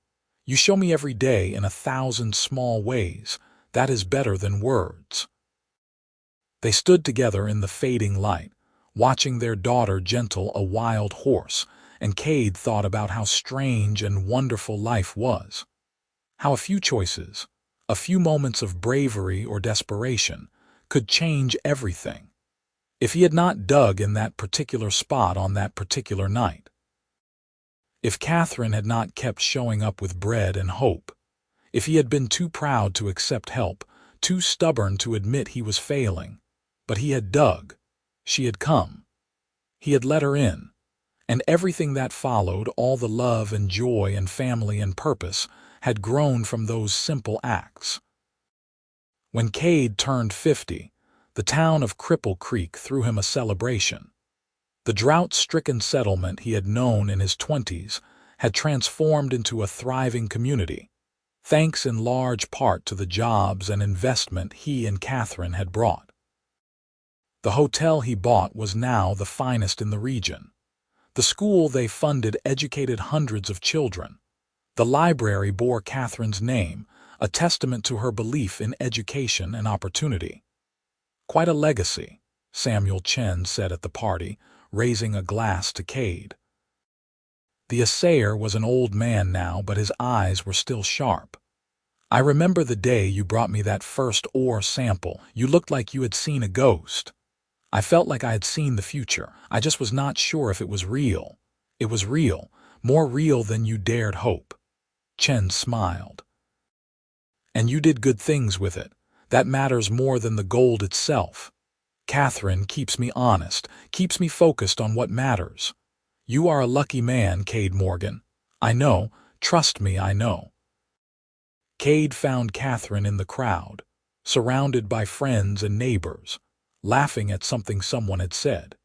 You show me every day in 1,000 small ways. That is better than words. They stood together in the fading light, watching their daughter gentle a wild horse, and Kade thought about how strange and wonderful life was. How a few choices, a few moments of bravery or desperation, could change everything. If he had not dug in that particular spot on that particular night. If Katherine had not kept showing up with bread and hope. If he had been too proud to accept help, too stubborn to admit he was failing. But he had dug. She had come. He had let her in. And everything that followed, all the love and joy and family and purpose, had grown from those simple acts. When Kade turned 50, the town of Cripple Creek threw him a celebration. The drought-stricken settlement he had known in his 20s had transformed into a thriving community, thanks in large part to the jobs and investment he and Katherine had brought. The hotel he bought was now the finest in the region. The school they funded educated hundreds of children. The library bore Katherine's name, a testament to her belief in education and opportunity. "Quite a legacy," Samuel Chen said at the party, raising a glass to Kade. The assayer was an old man now, but his eyes were still sharp. "I remember the day you brought me that first ore sample. You looked like you had seen a ghost. I felt like I had seen the future. I just was not sure if it was real. It was real, more real than you dared hope." Chen smiled. "And you did good things with it. That matters more than the gold itself. Katherine keeps me honest, keeps me focused on what matters. You are a lucky man, Kade Morgan. I know, trust me, I know." Kade found Katherine in the crowd, surrounded by friends and neighbors, laughing at something someone had said.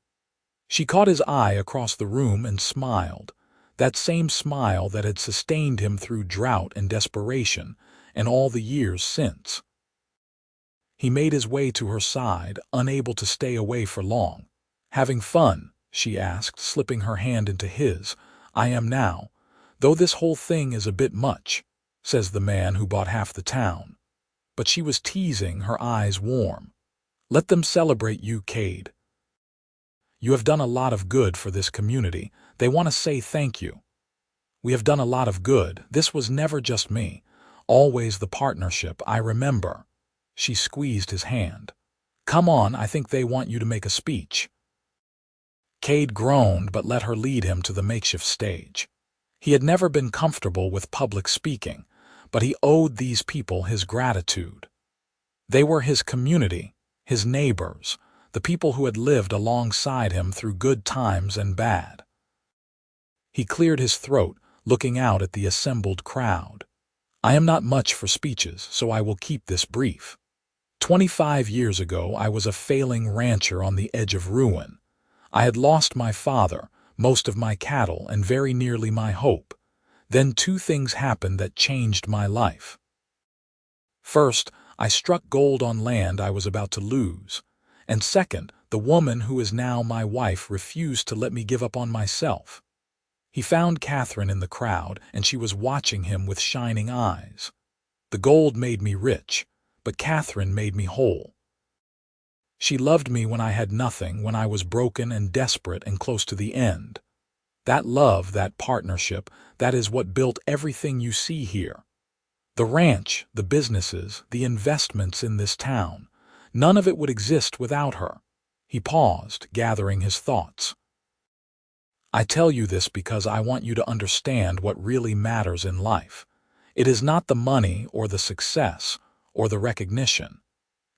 She caught his eye across the room and smiled, that same smile that had sustained him through drought and desperation and all the years since. He made his way to her side, unable to stay away for long. "Having fun?" she asked, slipping her hand into his. "I am now, though this whole thing is a bit much," says the man who bought half the town. But she was teasing, her eyes warm. "Let them celebrate you, Kade. You have done a lot of good for this community. They want to say thank you. We have done a lot of good. This was never just me. Always the partnership, I remember." She squeezed his hand. "Come on, I think they want you to make a speech." Kade groaned but let her lead him to the makeshift stage. He had never been comfortable with public speaking, but he owed these people his gratitude. They were his community, his neighbors, the people who had lived alongside him through good times and bad. He cleared his throat, looking out at the assembled crowd. "I am not much for speeches, so I will keep this brief. 25 years ago, I was a failing rancher on the edge of ruin. I had lost my father, most of my cattle, and very nearly my hope. Then two things happened that changed my life. First, I struck gold on land I was about to lose. And second, the woman who is now my wife refused to let me give up on myself." He found Katherine in the crowd, and she was watching him with shining eyes. "The gold made me rich, but Katherine made me whole. She loved me when I had nothing, when I was broken and desperate and close to the end. That love, that partnership, that is what built everything you see here. The ranch, the businesses, the investments in this town. None of it would exist without her." He paused, gathering his thoughts. "I tell you this because I want you to understand what really matters in life. It is not the money or the success or the recognition.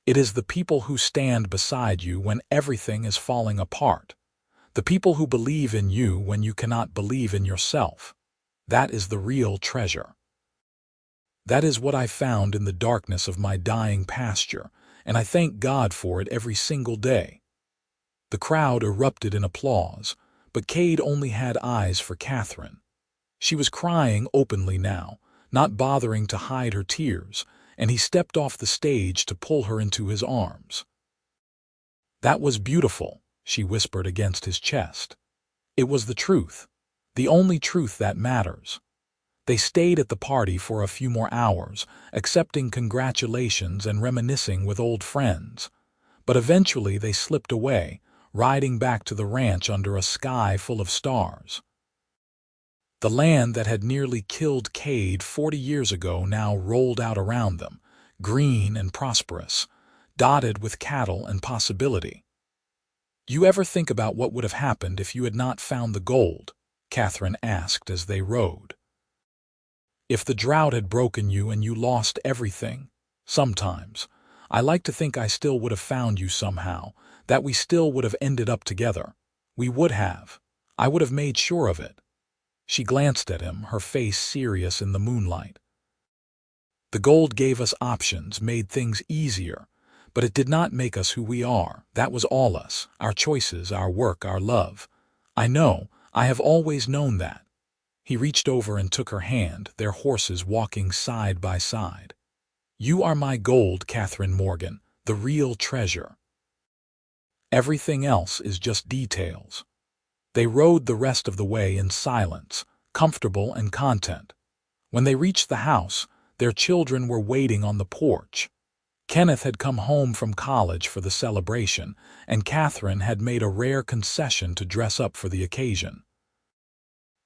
It is the people who stand beside you when everything is falling apart. The people who believe in you when you cannot believe in yourself. That is the real treasure. That is what I found in the darkness of my dying pasture, and I thank God for it every single day." The crowd erupted in applause, but Kade only had eyes for Katherine. She was crying openly now, not bothering to hide her tears, and he stepped off the stage to pull her into his arms. "That was beautiful," she whispered against his chest. "It was the truth, the only truth that matters." They stayed at the party for a few more hours, accepting congratulations and reminiscing with old friends. But eventually they slipped away, riding back to the ranch under a sky full of stars. The land that had nearly killed Kade 40 years ago now rolled out around them, green and prosperous, dotted with cattle and possibility. "You ever think about what would have happened if you had not found the gold?" Katherine asked as they rode. "If the drought had broken you and you lost everything? Sometimes. I like to think I still would have found you somehow, that we still would have ended up together. We would have. I would have made sure of it." She glanced at him, her face serious in the moonlight. "The gold gave us options, made things easier, but it did not make us who we are. That was all us, our choices, our work, our love. I know, I have always known that." He reached over and took her hand, their horses walking side by side. "You are my gold, Katherine Morgan, the real treasure. Everything else is just details." They rode the rest of the way in silence, comfortable and content. When they reached the house, their children were waiting on the porch. Kenneth had come home from college for the celebration, and Katherine had made a rare concession to dress up for the occasion.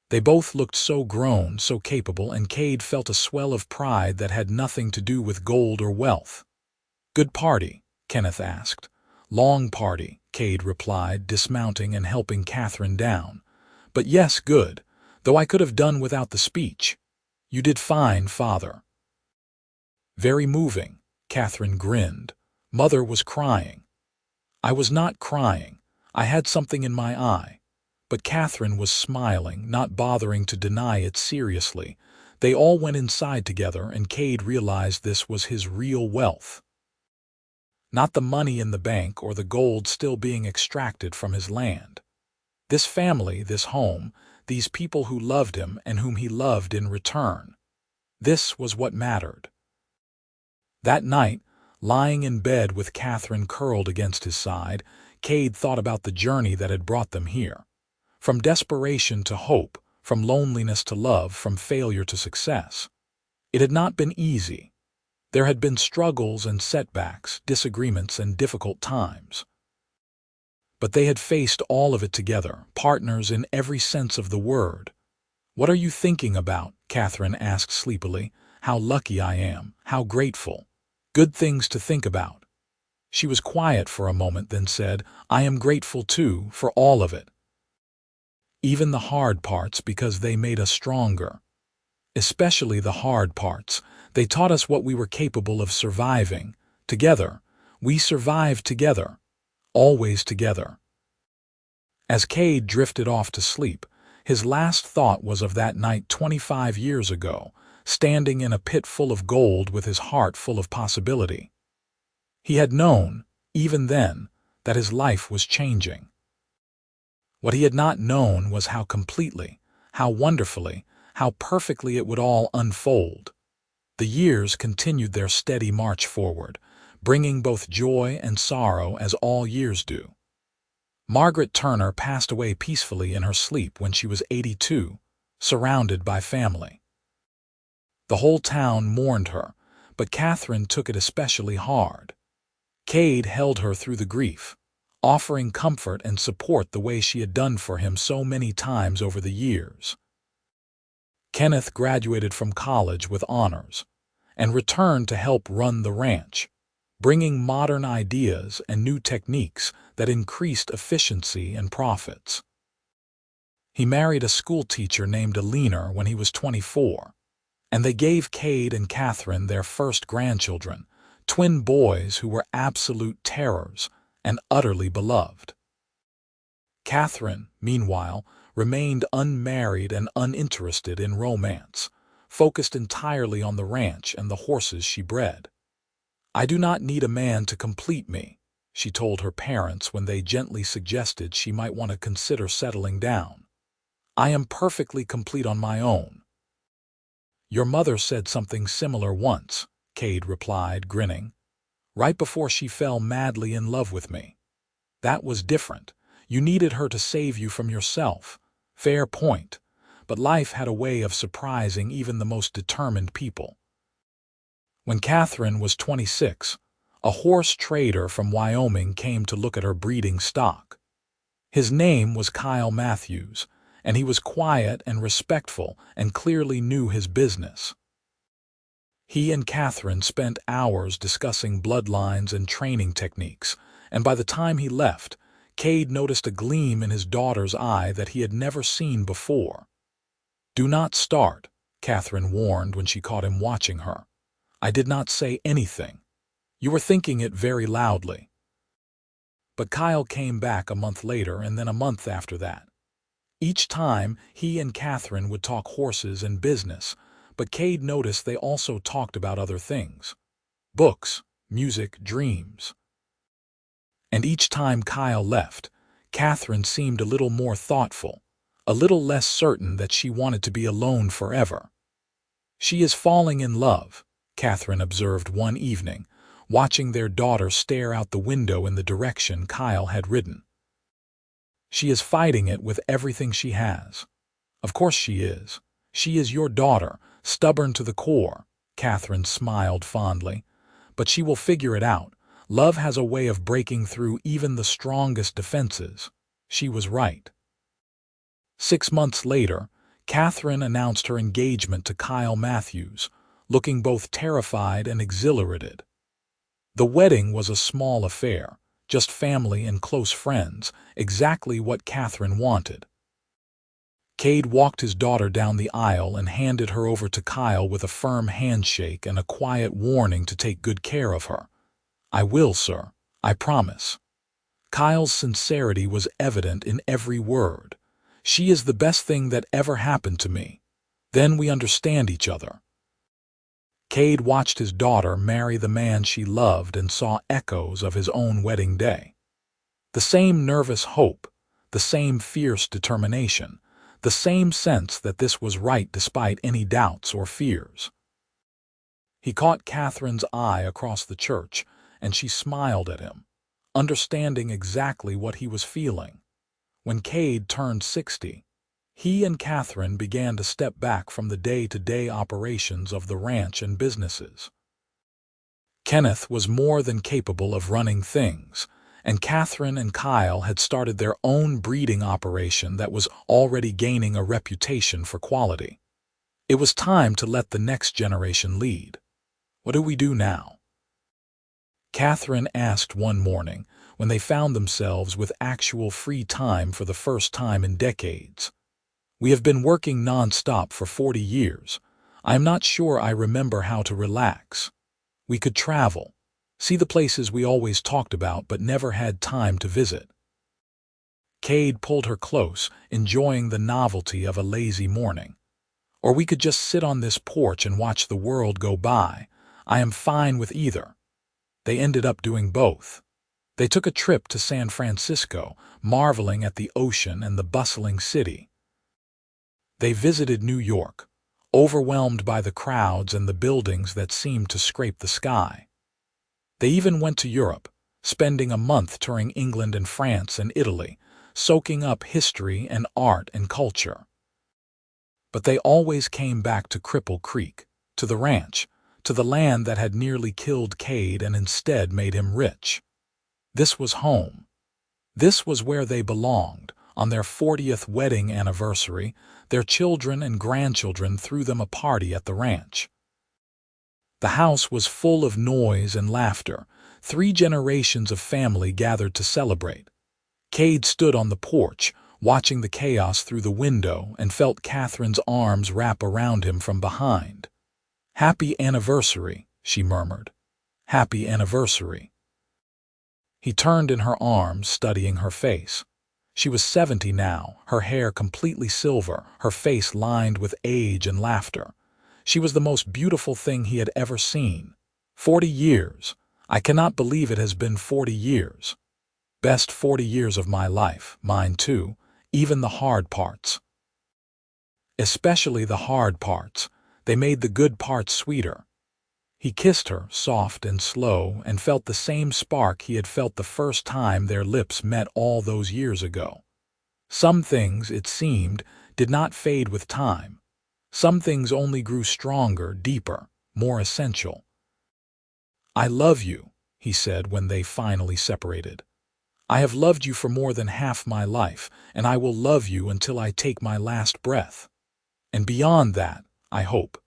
They both looked so grown, so capable, and Kade felt a swell of pride that had nothing to do with gold or wealth. "Good party?" Kenneth asked. "Long party," Kade replied, dismounting and helping Katherine down. "But yes, good, though I could have done without the speech." "You did fine, father." "Very moving," Katherine grinned. "Mother was crying." "I was not crying. I had something in my eye." But Katherine was smiling, not bothering to deny it seriously. They all went inside together, and Kade realized this was his real wealth. Not the money in the bank or the gold still being extracted from his land. This family, this home, these people who loved him and whom he loved in return. This was what mattered. That night, lying in bed with Katherine curled against his side, Kade thought about the journey that had brought them here. From desperation to hope, from loneliness to love, from failure to success. It had not been easy. There had been struggles and setbacks, disagreements and difficult times. But they had faced all of it together, partners in every sense of the word. "What are you thinking about?" Katherine asked sleepily. "How lucky I am, how grateful. Good things to think about." She was quiet for a moment, then said, "I am grateful too, for all of it. Even the hard parts, because they made us stronger. Especially the hard parts. They taught us what we were capable of surviving. Together. We survived together. Always together." As Kade drifted off to sleep, his last thought was of that night 25 years ago, standing in a pit full of gold with his heart full of possibility. He had known, even then, that his life was changing. What he had not known was how completely, how wonderfully, how perfectly it would all unfold. The years continued their steady march forward, bringing both joy and sorrow as all years do. Margaret Turner passed away peacefully in her sleep when she was 82, surrounded by family. The whole town mourned her, but Katherine took it especially hard. Kade held her through the grief, offering comfort and support the way she had done for him so many times over the years. Kenneth graduated from college with honors and returned to help run the ranch, bringing modern ideas and new techniques that increased efficiency and profits. He married a schoolteacher named Alina when he was 24, and they gave Kade and Katherine their first grandchildren, twin boys who were absolute terrors and utterly beloved. Katherine, meanwhile, remained unmarried and uninterested in romance, focused entirely on the ranch and the horses she bred. "I do not need a man to complete me," she told her parents when they gently suggested she might want to consider settling down. "I am perfectly complete on my own." "Your mother said something similar once," Kade replied, grinning. "Right before she fell madly in love with me. That was different. You needed her to save you from yourself. Fair point. But life had a way of surprising even the most determined people." When Katherine was 26, a horse trader from Wyoming came to look at her breeding stock. His name was Kyle Matthews, and he was quiet and respectful and clearly knew his business. He and Katherine spent hours discussing bloodlines and training techniques, and by the time he left, Kade noticed a gleam in his daughter's eye that he had never seen before. "Do not start," Katherine warned when she caught him watching her. "I did not say anything. You were thinking it very loudly." But Kyle came back a month later and then a month after that. Each time, he and Katherine would talk horses and business, but Kade noticed they also talked about other things: books, music, dreams. And each time Kyle left, Katherine seemed a little more thoughtful, a little less certain that she wanted to be alone forever. "She is falling in love," Katherine observed one evening, watching their daughter stare out the window in the direction Kyle had ridden. "She is fighting it with everything she has." "Of course she is. She is your daughter, stubborn to the core," Katherine smiled fondly. "But she will figure it out. Love has a way of breaking through even the strongest defenses." She was right. 6 months later, Katherine announced her engagement to Kyle Matthews, looking both terrified and exhilarated. The wedding was a small affair, just family and close friends, exactly what Katherine wanted. Kade walked his daughter down the aisle and handed her over to Kyle with a firm handshake and a quiet warning to take good care of her. "I will, sir. I promise." Kyle's sincerity was evident in every word. "She is the best thing that ever happened to me. Then we understand each other." Kade watched his daughter marry the man she loved and saw echoes of his own wedding day. The same nervous hope, the same fierce determination, the same sense that this was right despite any doubts or fears. He caught Katherine's eye across the church, and she smiled at him, understanding exactly what he was feeling. When Kade turned 60, he and Katherine began to step back from the day-to-day operations of the ranch and businesses. Kenneth was more than capable of running things, and Katherine and Kyle had started their own breeding operation that was already gaining a reputation for quality. It was time to let the next generation lead. "What do we do now?" Katherine asked one morning when they found themselves with actual free time for the first time in decades. "We have been working non-stop for 40 years. I am not sure I remember how to relax. We could travel, see the places we always talked about but never had time to visit." Kade pulled her close, enjoying the novelty of a lazy morning. "Or we could just sit on this porch and watch the world go by. I am fine with either." They ended up doing both. They took a trip to San Francisco, marveling at the ocean and the bustling city. They visited New York, overwhelmed by the crowds and the buildings that seemed to scrape the sky. They even went to Europe, spending a month touring England and France and Italy, soaking up history and art and culture. But they always came back to Cripple Creek, to the ranch, to the land that had nearly killed Kade and instead made him rich. This was home. This was where they belonged. On their 40th wedding anniversary, their children and grandchildren threw them a party at the ranch. The house was full of noise and laughter. 3 generations of family gathered to celebrate. Kade stood on the porch, watching the chaos through the window, and felt Katherine's arms wrap around him from behind. "Happy anniversary," she murmured. "Happy anniversary." He turned in her arms, studying her face. She was 70 now, her hair completely silver, her face lined with age and laughter. She was the most beautiful thing he had ever seen. 40 years. I cannot believe it has been 40 years. Best 40 years of my life, mine too, even the hard parts. Especially the hard parts. They made the good parts sweeter. He kissed her, soft and slow, and felt the same spark he had felt the first time their lips met all those years ago. Some things, it seemed, did not fade with time. Some things only grew stronger, deeper, more essential. "I love you," he said when they finally separated. "I have loved you for more than half my life, and I will love you until I take my last breath. And beyond that, I hope,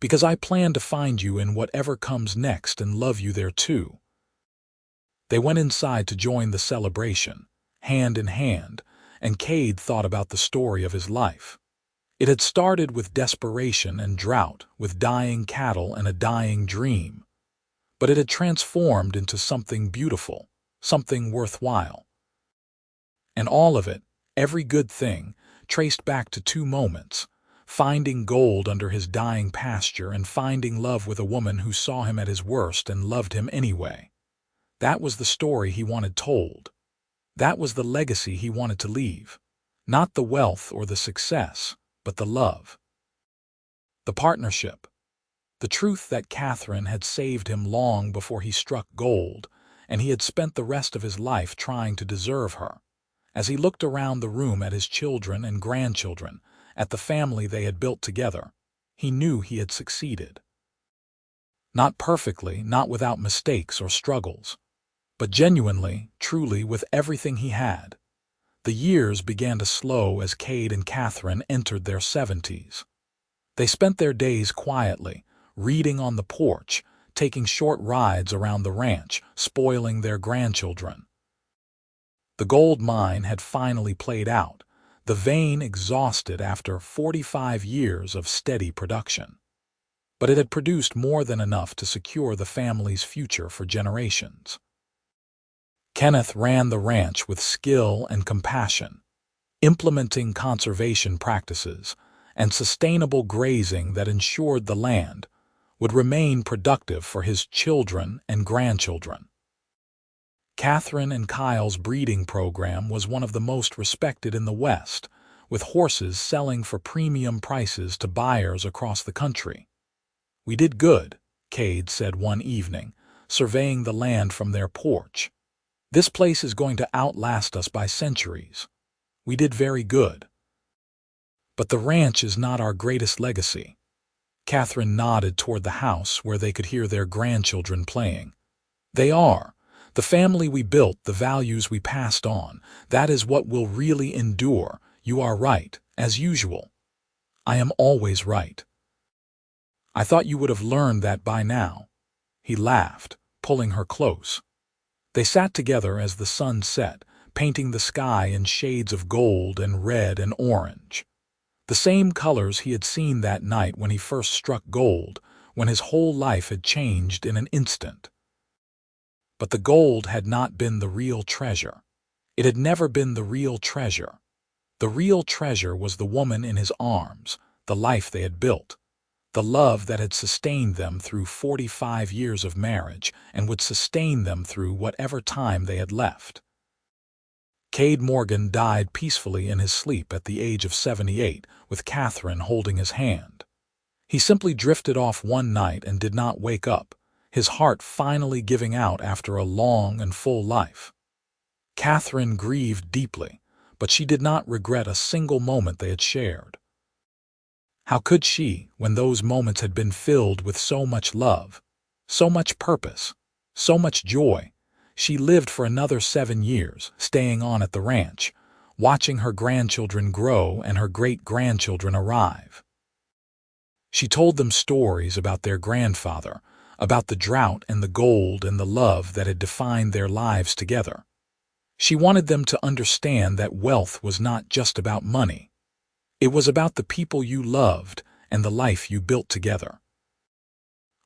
because I plan to find you in whatever comes next and love you there too." They went inside to join the celebration, hand in hand, and Kade thought about the story of his life. It had started with desperation and drought, with dying cattle and a dying dream. But it had transformed into something beautiful, something worthwhile. And all of it, every good thing, traced back to two moments: finding gold under his dying pasture and finding love with a woman who saw him at his worst and loved him anyway. That was the story he wanted told. That was the legacy he wanted to leave. Not the wealth or the success, but the love. The partnership. The truth that Katherine had saved him long before he struck gold, and he had spent the rest of his life trying to deserve her. As he looked around the room at his children and grandchildren, at the family they had built together, he knew he had succeeded. Not perfectly, not without mistakes or struggles, but genuinely, truly, with everything he had. The years began to slow as Kade and Katherine entered their 70s. They spent their days quietly, reading on the porch, taking short rides around the ranch, spoiling their grandchildren. The gold mine had finally played out, the vein exhausted after 45 years of steady production. But it had produced more than enough to secure the family's future for generations. Kenneth ran the ranch with skill and compassion, implementing conservation practices and sustainable grazing that ensured the land would remain productive for his children and grandchildren. Katherine and Kyle's breeding program was one of the most respected in the West, with horses selling for premium prices to buyers across the country. "We did good," Kade said one evening, surveying the land from their porch. "This place is going to outlast us by centuries. We did very good." "But the ranch is not our greatest legacy." Katherine nodded toward the house where they could hear their grandchildren playing. "They are. The family we built, the values we passed on, that is what will really endure. You are right, as usual." "I am always right." "I thought you would have learned that by now." He laughed, pulling her close. They sat together as the sun set, painting the sky in shades of gold and red and orange. The same colors he had seen that night when he first struck gold, when his whole life had changed in an instant. But the gold had not been the real treasure. It had never been the real treasure. The real treasure was the woman in his arms, the life they had built, the love that had sustained them through 45 years of marriage and would sustain them through whatever time they had left. Kade Morgan died peacefully in his sleep at the age of 78, with Katherine holding his hand. He simply drifted off one night and did not wake up, his heart finally giving out after a long and full life. Katherine grieved deeply, but she did not regret a single moment they had shared. How could she, when those moments had been filled with so much love, so much purpose, so much joy? She lived for another 7 years, staying on at the ranch, watching her grandchildren grow and her great-grandchildren arrive. She told them stories about their grandfather, about the drought and the gold and the love that had defined their lives together. She wanted them to understand that wealth was not just about money. It was about the people you loved and the life you built together.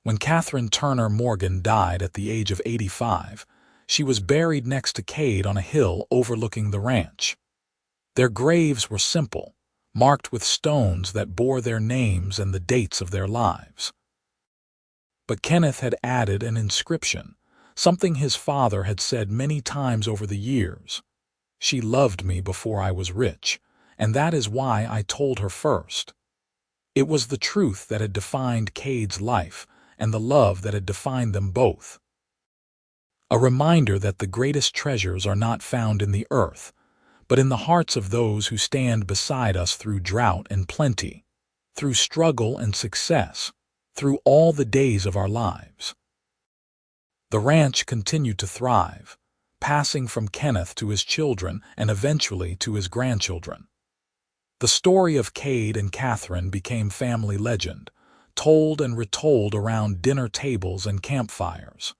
When Katherine Turner Morgan died at the age of 85, she was buried next to Kade on a hill overlooking the ranch. Their graves were simple, marked with stones that bore their names and the dates of their lives. But Kenneth had added an inscription, something his father had said many times over the years. "She loved me before I was rich, and that is why I told her first." It was the truth that had defined Kade's life and the love that had defined them both. A reminder that the greatest treasures are not found in the earth, but in the hearts of those who stand beside us through drought and plenty, through struggle and success, through all the days of our lives. The ranch continued to thrive, passing from Kenneth to his children and eventually to his grandchildren. The story of Kade and Katherine became family legend, told and retold around dinner tables and campfires.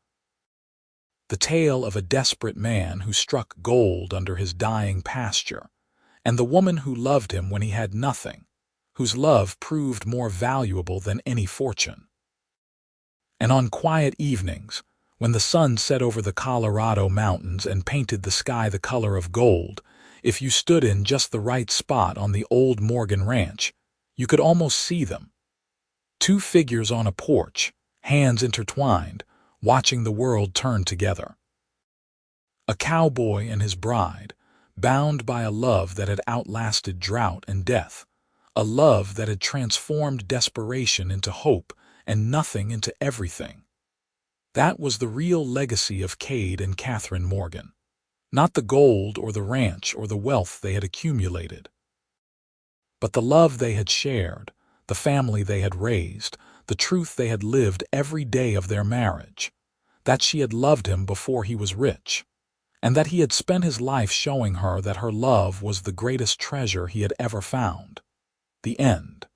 The tale of a desperate man who struck gold under his dying pasture, and the woman who loved him when he had nothing, whose love proved more valuable than any fortune. And on quiet evenings, when the sun set over the Colorado mountains and painted the sky the color of gold, If you stood in just the right spot on the old Morgan ranch, you could almost see them. Two figures on a porch, hands intertwined, watching the world turn together. A cowboy and his bride, bound by a love that had outlasted drought and death, a love that had transformed desperation into hope and nothing into everything. That was the real legacy of Kade and Katherine Morgan. Not the gold or the ranch or the wealth they had accumulated, but the love they had shared, the family they had raised, the truth they had lived every day of their marriage, that she had loved him before he was rich, and that he had spent his life showing her that her love was the greatest treasure he had ever found. The end.